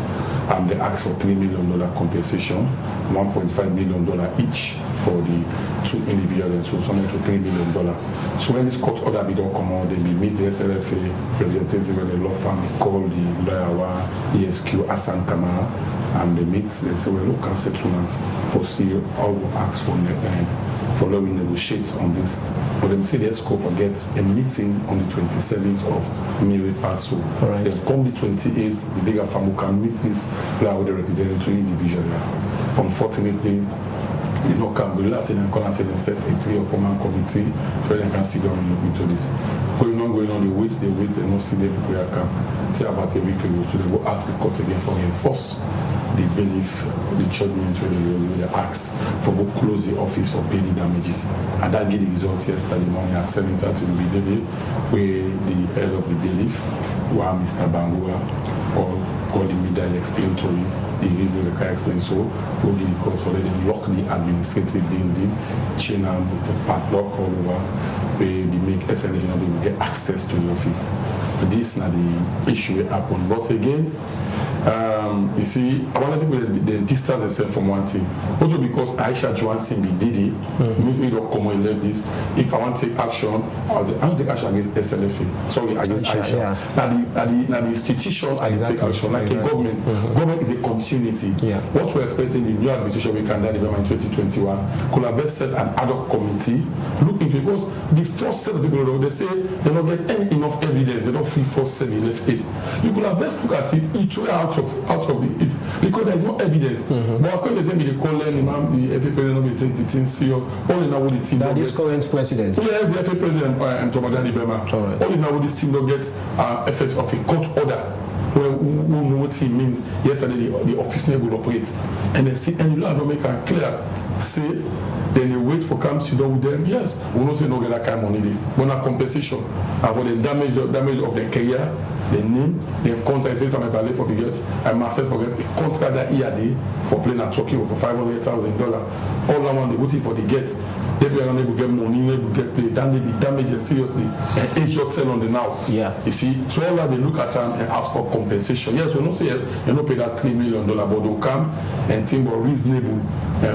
S4: They ask for $3 million compensation, $1.5 million each for the two individuals, so something to $3 million. So when this court order be don't come out, they be meet the SLFA representative of the law firm, they call the lawyer ESQ Hassan Kamara, and they meet, they say, well, look, cancel to for see all we ask for law we negotiate on this. But then say the ESCO forgets a meeting on the 27th of May pass. So then come the 28th, the bigger family can meet this law with the representative individual. Unfortunately, they not come. The last thing they call and say they set a 3 or 4 man committee so they can sit down and look into this. Going on, they wait, they not see the people that come. Say about a week ago, so they go ask the court again for enforce the belief, the judgment where they ask for both close the office for paying the damages. And that gave the results yesterday morning at 7:30 will be bailiff, where the head of the bailiff, while Mr. Bangura, called the media explained to him the reason the car explained so, will be the court for them lock the administrative building, chain them with a padlock all over, where they make SLA and they will get access to the office. But this is not the issue that happened. But again, you see, a lot of people they distance themselves from one thing. Also because Aisha Johansson be Didi, we don't come and let this. If I want to take action, I want to take action against SLFA. Sorry, against Aisha. Now the institution I take action, like a government. Government is a continuity. What we're expecting the new administration we can do in 2021 could have best set an ad hoc committee look into it, because the first set of people they say they don't get any enough evidence, they don't feel first 7 left 8. You could have best look at it each way out of the it because there is no evidence. But according to the call the FA president will take the thing serious. All in all the team.
S3: That is current president.
S4: Yes, the FA president and Tomadani Bema. All in all this team will get effect of a court order. Where what it means yesterday the office will operate. And they see and you don't make it clear. Say then they wait for come sit down with them. Yes, we don't say no get that kind of money. But not compensation. And for the damage of their career, the name, the contract says I'm a for the girls, and myself forget a contract that EAD for playing at Tokyo for $500,000. All I want they waiting for the guests. They be unable to get money, they will get paid, then they be damaged seriously and age your tell on the now. You see, so all that they look at them and ask for compensation. Yes, we don't say yes, you don't pay that $3 million, but they'll come and think about reasonable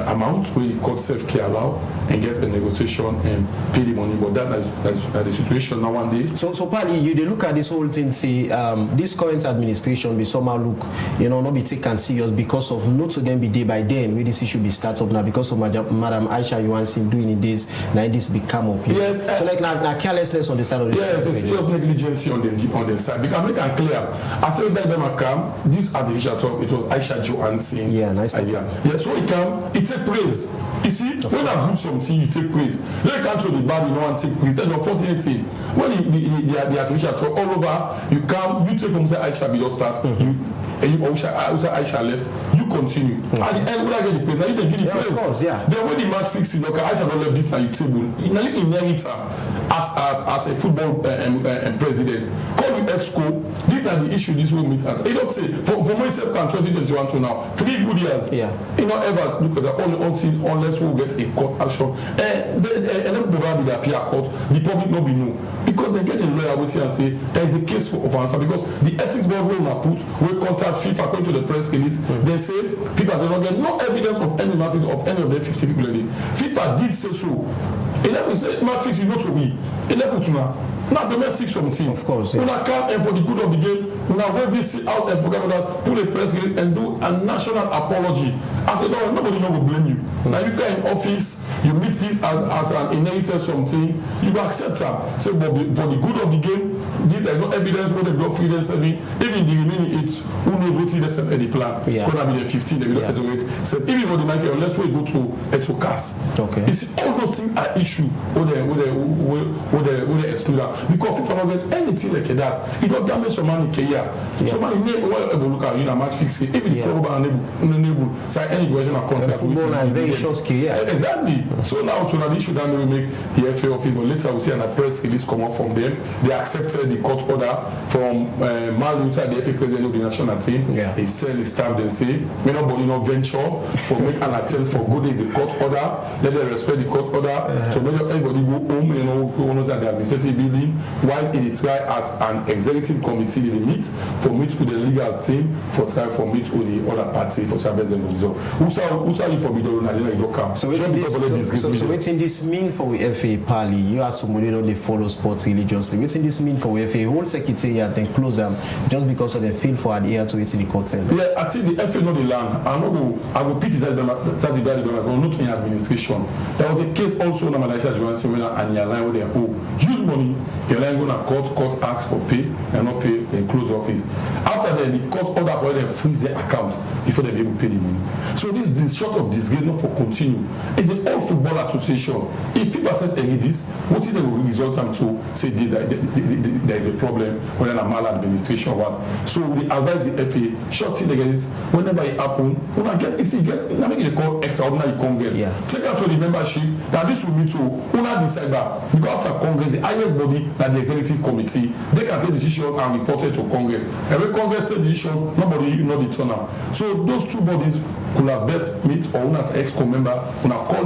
S4: amount where the court self-care allow and get a negotiation and pay the money. But that's the situation now one day.
S3: So partly you they look at this whole thing, say this current administration be somehow look, not be taken serious because of not to them be day by day where this issue be start up now because of Madam Aisha Johansson doing this, now this become up here.
S4: Yes,
S3: so like now carelessness on the side of the
S4: yes, a serious negligence on the side. Because make it clear. I said that them come, this artificial talk, it was Aisha Johansson.
S3: Yeah, nice idea.
S4: Yeah, so it come, it take praise. You see, when I do something, you take praise. When you can't show the bad, you don't want to take praise. That's the unfortunate thing. When the artificial talk all over, you come, you take from say Aisha be your start, and you Aisha left, you continue. At the end, when I get the praise, now you can give the praise.
S3: Of course, yeah.
S4: Then when the match fixes, okay, Aisha don't left this now you table. You now inherit her as a football president. Call the exco. These are the issues this will meet at. You don't say for myself can 2021 to now 3 good years. You not ever look at that until unless we get a court action. And then probably the appeal court, the public not be know. Because they get a lawyer will say and say there is a case for answer because the ethics board will not put will contact FIFA according to the press release. They say FIFA say not get no evidence of any matters of any of the 50 people. FIFA did say so. 11 say matrix is not to be 11 to now. Not domestic something.
S3: Of course.
S4: When I come and for the good of the game, when I wave this out and forget about that, put a press release and do a national apology. I said, no, nobody will blame you. Now you go in office, you meet this as an inherited something, you accept that. Say, but for the good of the game, there's no evidence where they block free them 7. Even the remaining 8, who knows what they set at the plan?
S3: Yeah.
S4: Could have been 15, they will not exonerate. So even for the market, unless we go to CAS.
S3: Okay.
S4: You see, all those things are issue where they exclude that. Because if I don't get anything like that, it don't damage some money here. So money name well look at you know match fixing. Even the club are unable sign any version of contract.
S3: Football is very short scale, yeah.
S4: Exactly. So now the issue that we make the FA office, but later we see a press release come up from them. They accepted the court order from Mal Luther, the FA president of the national team.
S3: Yeah.
S4: He said his staff then say, may nobody not venture for make an attempt for good is the court order. Let them respect the court order. So make everybody go home, you know, go on the administrative building. While it try as an executive committee they meet for meet with the legal team for try for meet with the other party for service them result. Who say you for me don't Nigeria don't come.
S3: So waiting this mean for the FA Pali, you are somebody don't they follow sports religiously. Waiting this mean for the FA whole secretariat and close them just because of the feel for adhere to it in the court.
S4: Yeah, I think the FA know the land. I will pity that the daddy going not in administration. There was a case also in Malaysia Johansson when and your line with their use money, your line going to court asks for pay and not pay, then close office. After that, the court order for them freeze their account before they be able to pay the money. So this sort of disgrace not for continue. It's the All Football Association. If FIFA said any this, what if they will result them to say this there is a problem whether a maladministration or what? So we advise the FA, short thing against this, whenever it happens, when I get now make it call extraordinary congress.
S3: Yeah.
S4: Take out to the membership that this will be to una decide that because after Congress, the highest body like the executive committee, they can take decision and report it to Congress. Every Congress take decision, nobody know the turn out. So those two bodies could have best meet or una as ex-co member, una call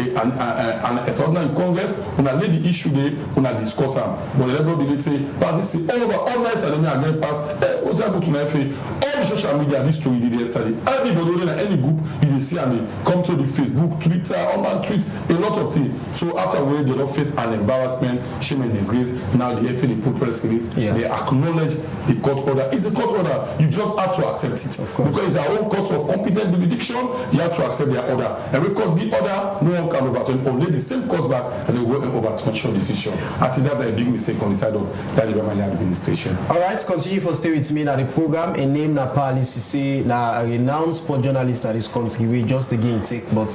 S4: an extraordinary Congress, una lay the issue there, una discuss them. But the level they say, but this is all over all nice and then again pass. What's happened to my FA? All the social media, this story did yesterday. Everybody in any group, you see and they come to the Facebook, Twitter, online tweets, a lot of things. So after we they don't face an embarrassment, shame and disgrace. Now the FA they put press release, they acknowledge the court order. It's a court order. You just have to accept it. Of course. Because it's our own court of competent jurisdiction, you have to accept their order. Every court the order, no one can overturn. Only the same court back and they will overturn your decision. I think that's a big mistake on the side of that administration.
S3: Alright, continue for stay with me now the program. A name na Pali Sisi, na a renowned sport journalist that is country we just again take, but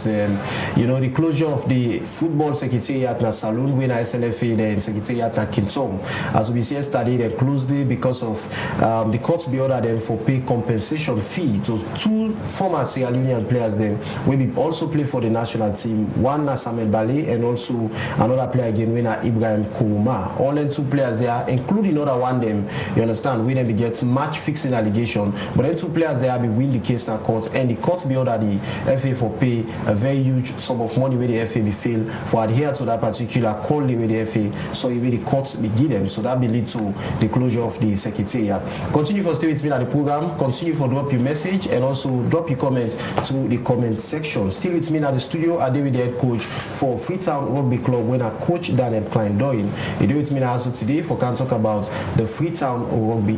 S3: you know the closure of the football secretariat na Saloon when SLFA then secretariat na Kintom. As we see yesterday, they closed it because of the court be ordered them for pay compensation fee to two former Sierra Leonean players then will be also play for the national team. One na Samuel Bale and also another player again when Ibrahim Kouma. All them two players there, including another one them, you understand, when they get match fixing allegation, but then two players there be win the case in court and the court be ordered the FA for pay a very huge sum of money where the FA be fail for adhere to that particular call with the FA, so the court be give them, so that be lead to the closure of the secretariat. Continue for stay with me at the program, continue for drop your message and also drop your comment to the comment section. Still with me at the studio, I with the head coach for Freetown Rugby Club when I coach Daniel Klein Doyle. He do with me also today for can talk about the Freetown Rugby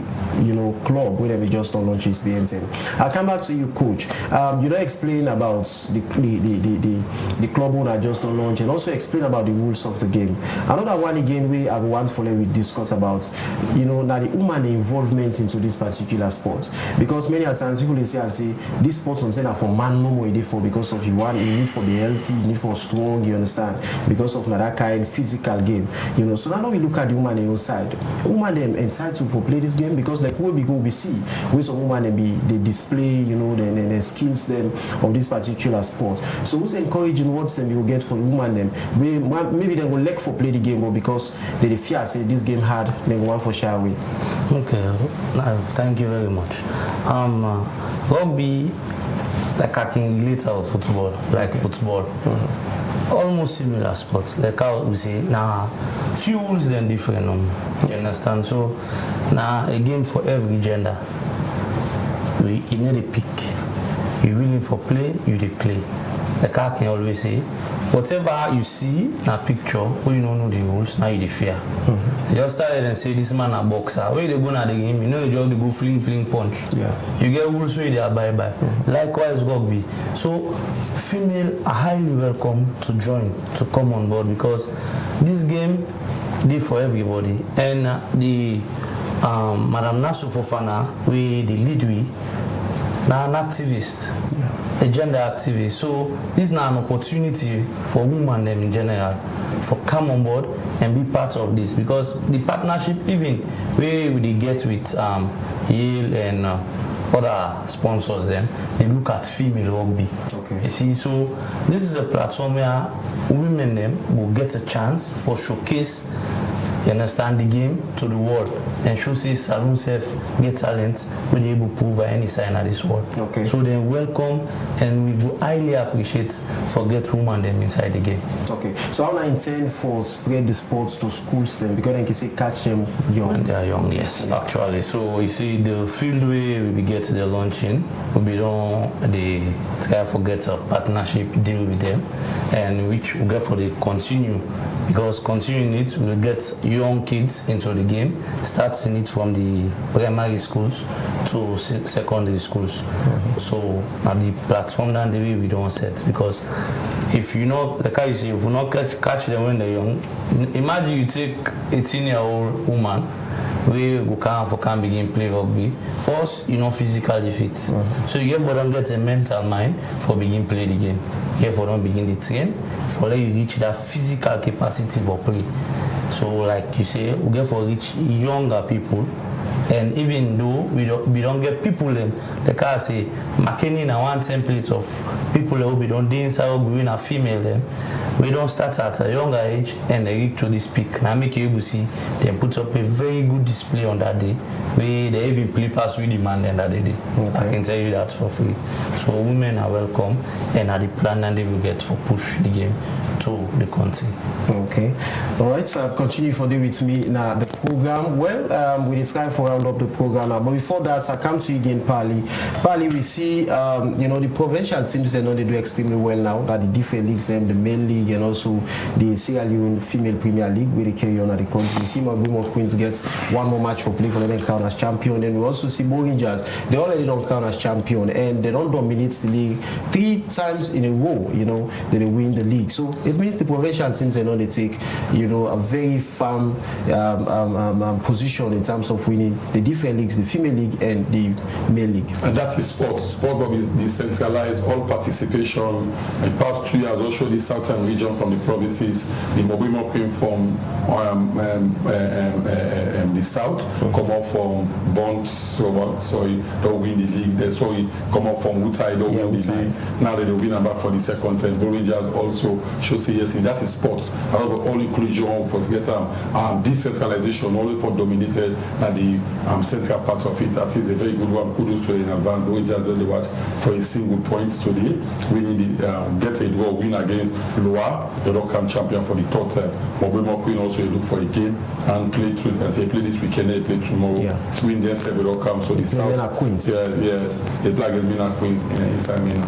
S3: club where we just launch his BNN. I'll come back to you, coach. You know, explain about the club owner just on launch and also explain about the rules of the game. Another one again we have one for we discuss about, you know, now the human involvement into this particular sport, because many times people they say this sport something are for man no more for because of you need for be healthy, you need for strong, you understand, because of that kind of game, you know. So now we look at the woman inside, woman them entitled for play this game because like where we go we see where some woman they display, you know, the skills them of this particular sport. So who's encouraging what them you get for the woman them? Maybe they will like for play the game, but because they fear say this game hard, they want for shy away.
S5: Okay, thank you very much. Rugby, like I can relate to football, like football. Almost similar sports, like how we say now few rules then different, you understand? So now a game for every gender. You need a pick. You willing for play, you dey play. Like I can always say, whatever you see in a picture, when you don't know the rules, now you dey fear. You just started and say this man a boxer. When they go na the game, you know you just go fling punch. Yeah. You get rules where they abide by. Likewise rugby. So female are highly welcome to join, to come on board, because this game Day for everybody. And the Madam Nasu Fofana, we the lead now an activist, a gender activist. So this is now an opportunity for women them in general for come on board and be part of this, because the partnership even where we get with Yale and other sponsors, then they look at female rugby.
S3: Okay.
S5: You see, so this is a platform where women them will get a chance for showcase, you understand, the game to the world and show say Saloon self get talent will be able to prove any sign of this world.
S3: Okay.
S5: So they welcome and we will highly appreciate for get women them inside the game.
S3: Okay. So how I intend for spread the sports to schools then, because they can say catch them young.
S5: When they are young, yes, actually. So you see the field way we get the launching, we don't they try to get a partnership deal with them, and which we get for the continue, because continuing it will get young kids into the game, starting it from the primary schools to secondary schools. So at the platform that the way we don't set, because if you know, like I say, if you not catch them when they're young, imagine you take 18-year-old woman we can begin play rugby. First, you know, physically fit. So you for them get a mental mind for begin play the game. You for them begin the train for let you reach that physical capacity for play. So like you say, we get for reach younger people. And even though we don't get people them, the car say McKinney na one template of people who we don't inside rugby in a female them. We don't start at a younger age and they reach to this peak. Now make you able to see them put up a very good display on that day. They even play pass with the man that they did. Okay. I can tell you that for free. So women are welcome and are the plan and they will get for push the game to the country.
S3: Okay. All right, so continue for day with me now the program. Well, we try for round up the program now. But before that, I come to you again, Pali. Pali, we see you know, the provincial teams they know they do extremely well now. That the different leagues, them, the main league and also the Sierra Leone Female Premier League where they carry on at the country. We see Mabimo Queens gets one more match for play for them count as champion. And we also see Bo Rangers, they already don't count as champion and they don't dominate the league 3 times in a row, you know, they win the league. So it means the provincial teams they know they take, you know, a very firm position in terms of winning the different leagues, the female league and the male league.
S4: And that is sports. Sport is decentralized, all participation. In the past 2 years, also the southern region from the provinces, the Mobimo came from the south, come up from Bond, they'll win the league. They saw it come up from Wutai, they'll win the league. Now they'll win back for the second time. Rangers also show say yes, that is sports. However, all inclusion for get decentralization, only for dominated at the central part of it. That is a very good one. Kudos to in advance. Rangers only watch for a single point today. Winning the get a draw, win against Loa, the local champion for the third time. Mobimo Queen also look for a game and play they play this weekend, they play tomorrow. Yeah. Swing then several come. So the South
S3: Queens.
S4: Yes, they play against Mina Queens inside Mina.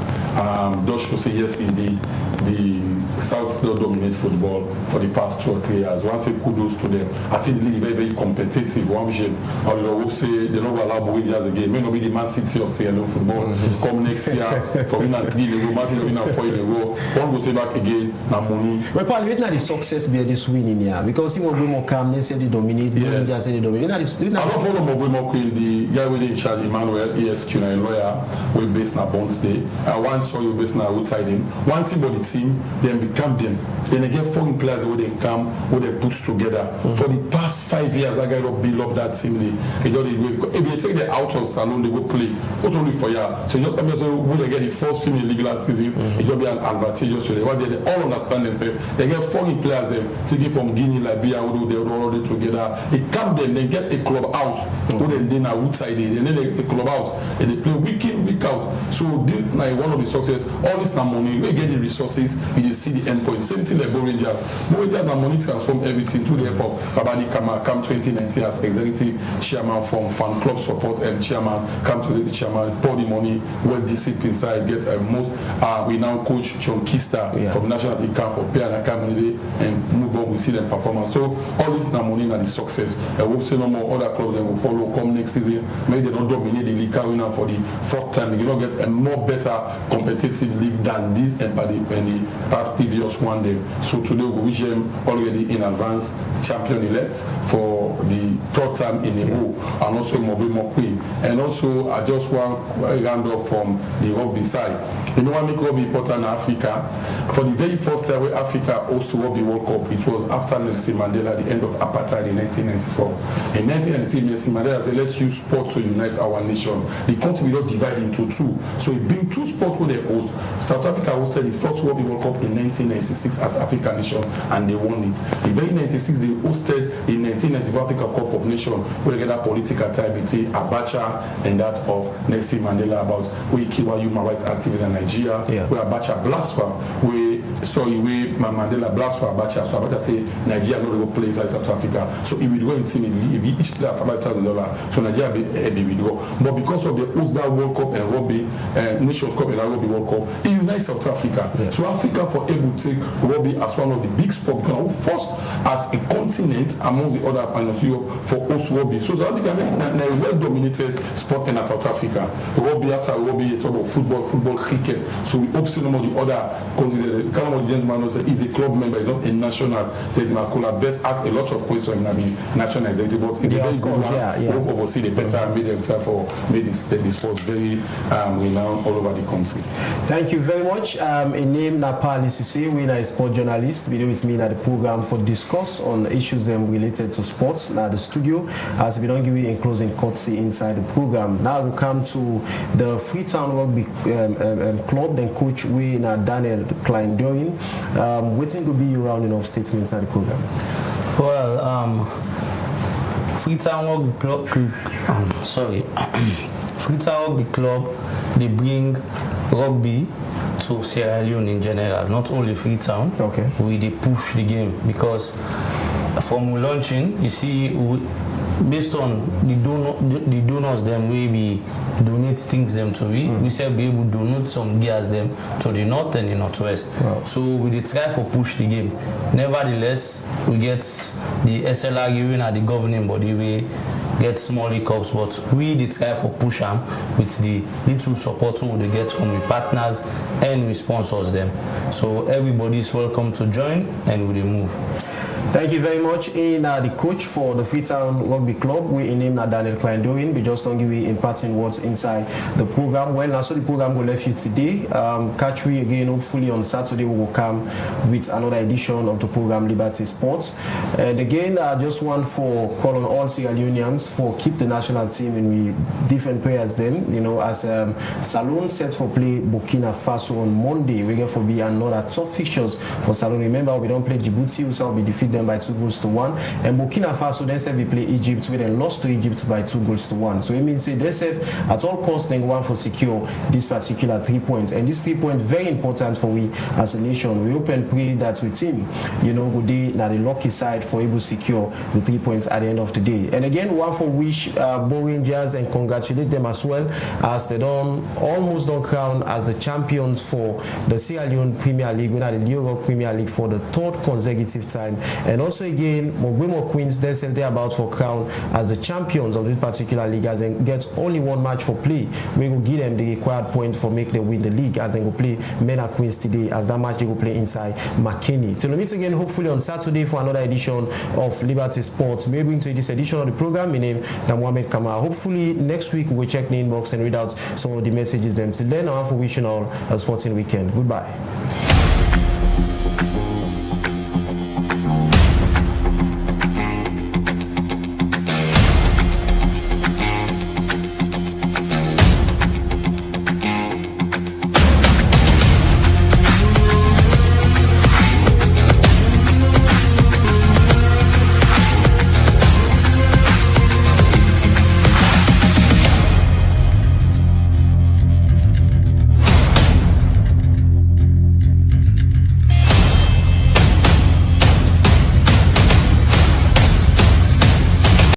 S4: Josh will say yes indeed. The South still dominate football for the past 2 or 3 years. Once say kudos to them. I think the league is very, very competitive. One vision, or they will say they don't allow Rangers again. May not be the Man City of Sierra Leone football. Come next year for winning 3 in a row, Man City winning 4 in a row. One will say back again, na money.
S3: Well, Paul, wait now the success be this winning here because he will be more calm. They say they dominate. Rangers say they dominate. I don't
S4: follow Mobimo Queen. The guy with in charge, Emmanuel ESQ, a lawyer, we based na Bondsday. One saw you based na outside him. One team body team, then become them. Then they get foreign players where they come, where they put together. For the past 5 years, that guy don't build up that team. If they take them out of salon, they go play. Not only for you. So just come here, so when they get the first film in league last season, it will be an advantageous to them. What they all understand themselves. They get foreign players taking from Guinea, Liberia, who they all together. They come them, they get a club house, where they are outside it, and then they get a club house, and they play week in, week out. So this is like one of the success. All this money, we get the resources, you see the endpoint. Same thing like Bo Rangers. Bo Rangers and money transform everything to the help of Babadi Kama, come 2019 as executive chairman from fan club support and chairman, come to the chairman, pour the money, well disciplined side, get most we now coach John Kista from national team camp for pay and academy and move on, we see them performance. So all this money and the success. I hope say no more other clubs that will follow come next season. Maybe they don't dominate the league winner for the 4th time. You don't get a more better competitive league than this and the the past previous one day. So today we wish them already in advance champion-elect for the third time in a row, and also Mobe Mokwe. And also I just want a round up from the rugby side. You know what make rugby important in Africa? For the very first time where Africa hosted Rugby World Cup, it was after Nelson Mandela, the end of apartheid in 1994. In 1996, Nelson Mandela said, let's use sport to unite our nation. The country will not divide into two. So it being two sports where they host. South Africa hosted the first Rugby World Cup in 1996 as African nation, and they won it. In 1996, they hosted the 1994 Africa Cup of Nations, where they get that political tie between Abacha and that of Nelson Mandela about where he killed human rights activists in Nigeria, where Abacha blasphemy, where Mandela blasphemy Abacha. So Abacha say Nigeria no go play inside South Africa. So he will go in team, if he each player $5,000, so Nigeria be withdraw. But because of the host that World Cup and Rugby, Nations Cup and Rugby World Cup, it unites South Africa. So Africa for able to take Rugby as one of the big sports, because first as a continent among the other partners Europe for host Rugby. So South Africa is a well-dominated sport in South Africa. Rugby after Rugby, you talk about football, cricket. So we hope some of the other countries, kind of the gentleman said he's a club member, he's not a national. Said Makola best ask a lot of questions in the national executive, but it's a very good one. Hope oversee the better and made them try for made this sport very renowned all over the country.
S3: Thank you very much. In name Napali Sisi, we are a sport journalist. We do with me at the program for discuss on issues related to sports. Now the studio, as we don't give you in closing courtesy inside the program. Now we come to the Freetown Rugby club. Then coach we na Daniel Klein doing. Waiting to be you rounding up statements at the program.
S5: Well, Freetown Rugby Freetown Rugby Club, they bring rugby to Sierra Leone in general, not only Freetown.
S3: Okay.
S5: They push the game because from launching, you see, based on the donors them we donate things them to we say be able to donate some gears them to the north and the northwest.
S3: Wow.
S5: So we did try for push the game. Nevertheless, we get the SLR giving at the governing body we get small hiccups, but we did try for push them with the little support we get from the partners and we sponsors them. So everybody is welcome to join and we move.
S3: Thank you very much. In the coach for the Freetown Rugby Club, we name Daniel Klein doing. We just don't give you imparting words inside the program. Well, now so the program will left you today. Catch we again hopefully on Saturday. We will come with another edition of the program Liberty Sports. And again, I just want for call on all Sierra Leoneans for keep the national team in we different players then. You know, as Salone set for play Burkina Faso on Monday, we get for be another tough fixtures for Salone. Remember, we don't play Djibouti, we shall be defeated them by 2-1, and Burkina Faso then said we play Egypt, we then lost to Egypt by 2-1. So it means they said at all costs they want to secure this particular 3 points, and this 3 points very important for we as a nation. We hope and pray that with him, you know, good day now the lucky side for able to secure the 3 points at the end of the day. And again, one for wish Bo Rangers and congratulate them as well as they almost don't crown as the champions for the Sierra Leone Premier League, we the Europe Premier League for the third consecutive time. And also again, Mogwemo Queens, they said they're about for crown as the champions of this particular league as they get only one match for play. We will give them the required point for make them win the league as they go play Mena Queens today as that match they will play inside McKinney. So we'll meet again hopefully on Saturday for another edition of Liberty Sports. Maybe bring to this edition of the program. My name is Mohamed Kama. Hopefully next week we'll check the inbox and read out some of the messages them. Till then, I want to wish you all a sporting weekend. Goodbye.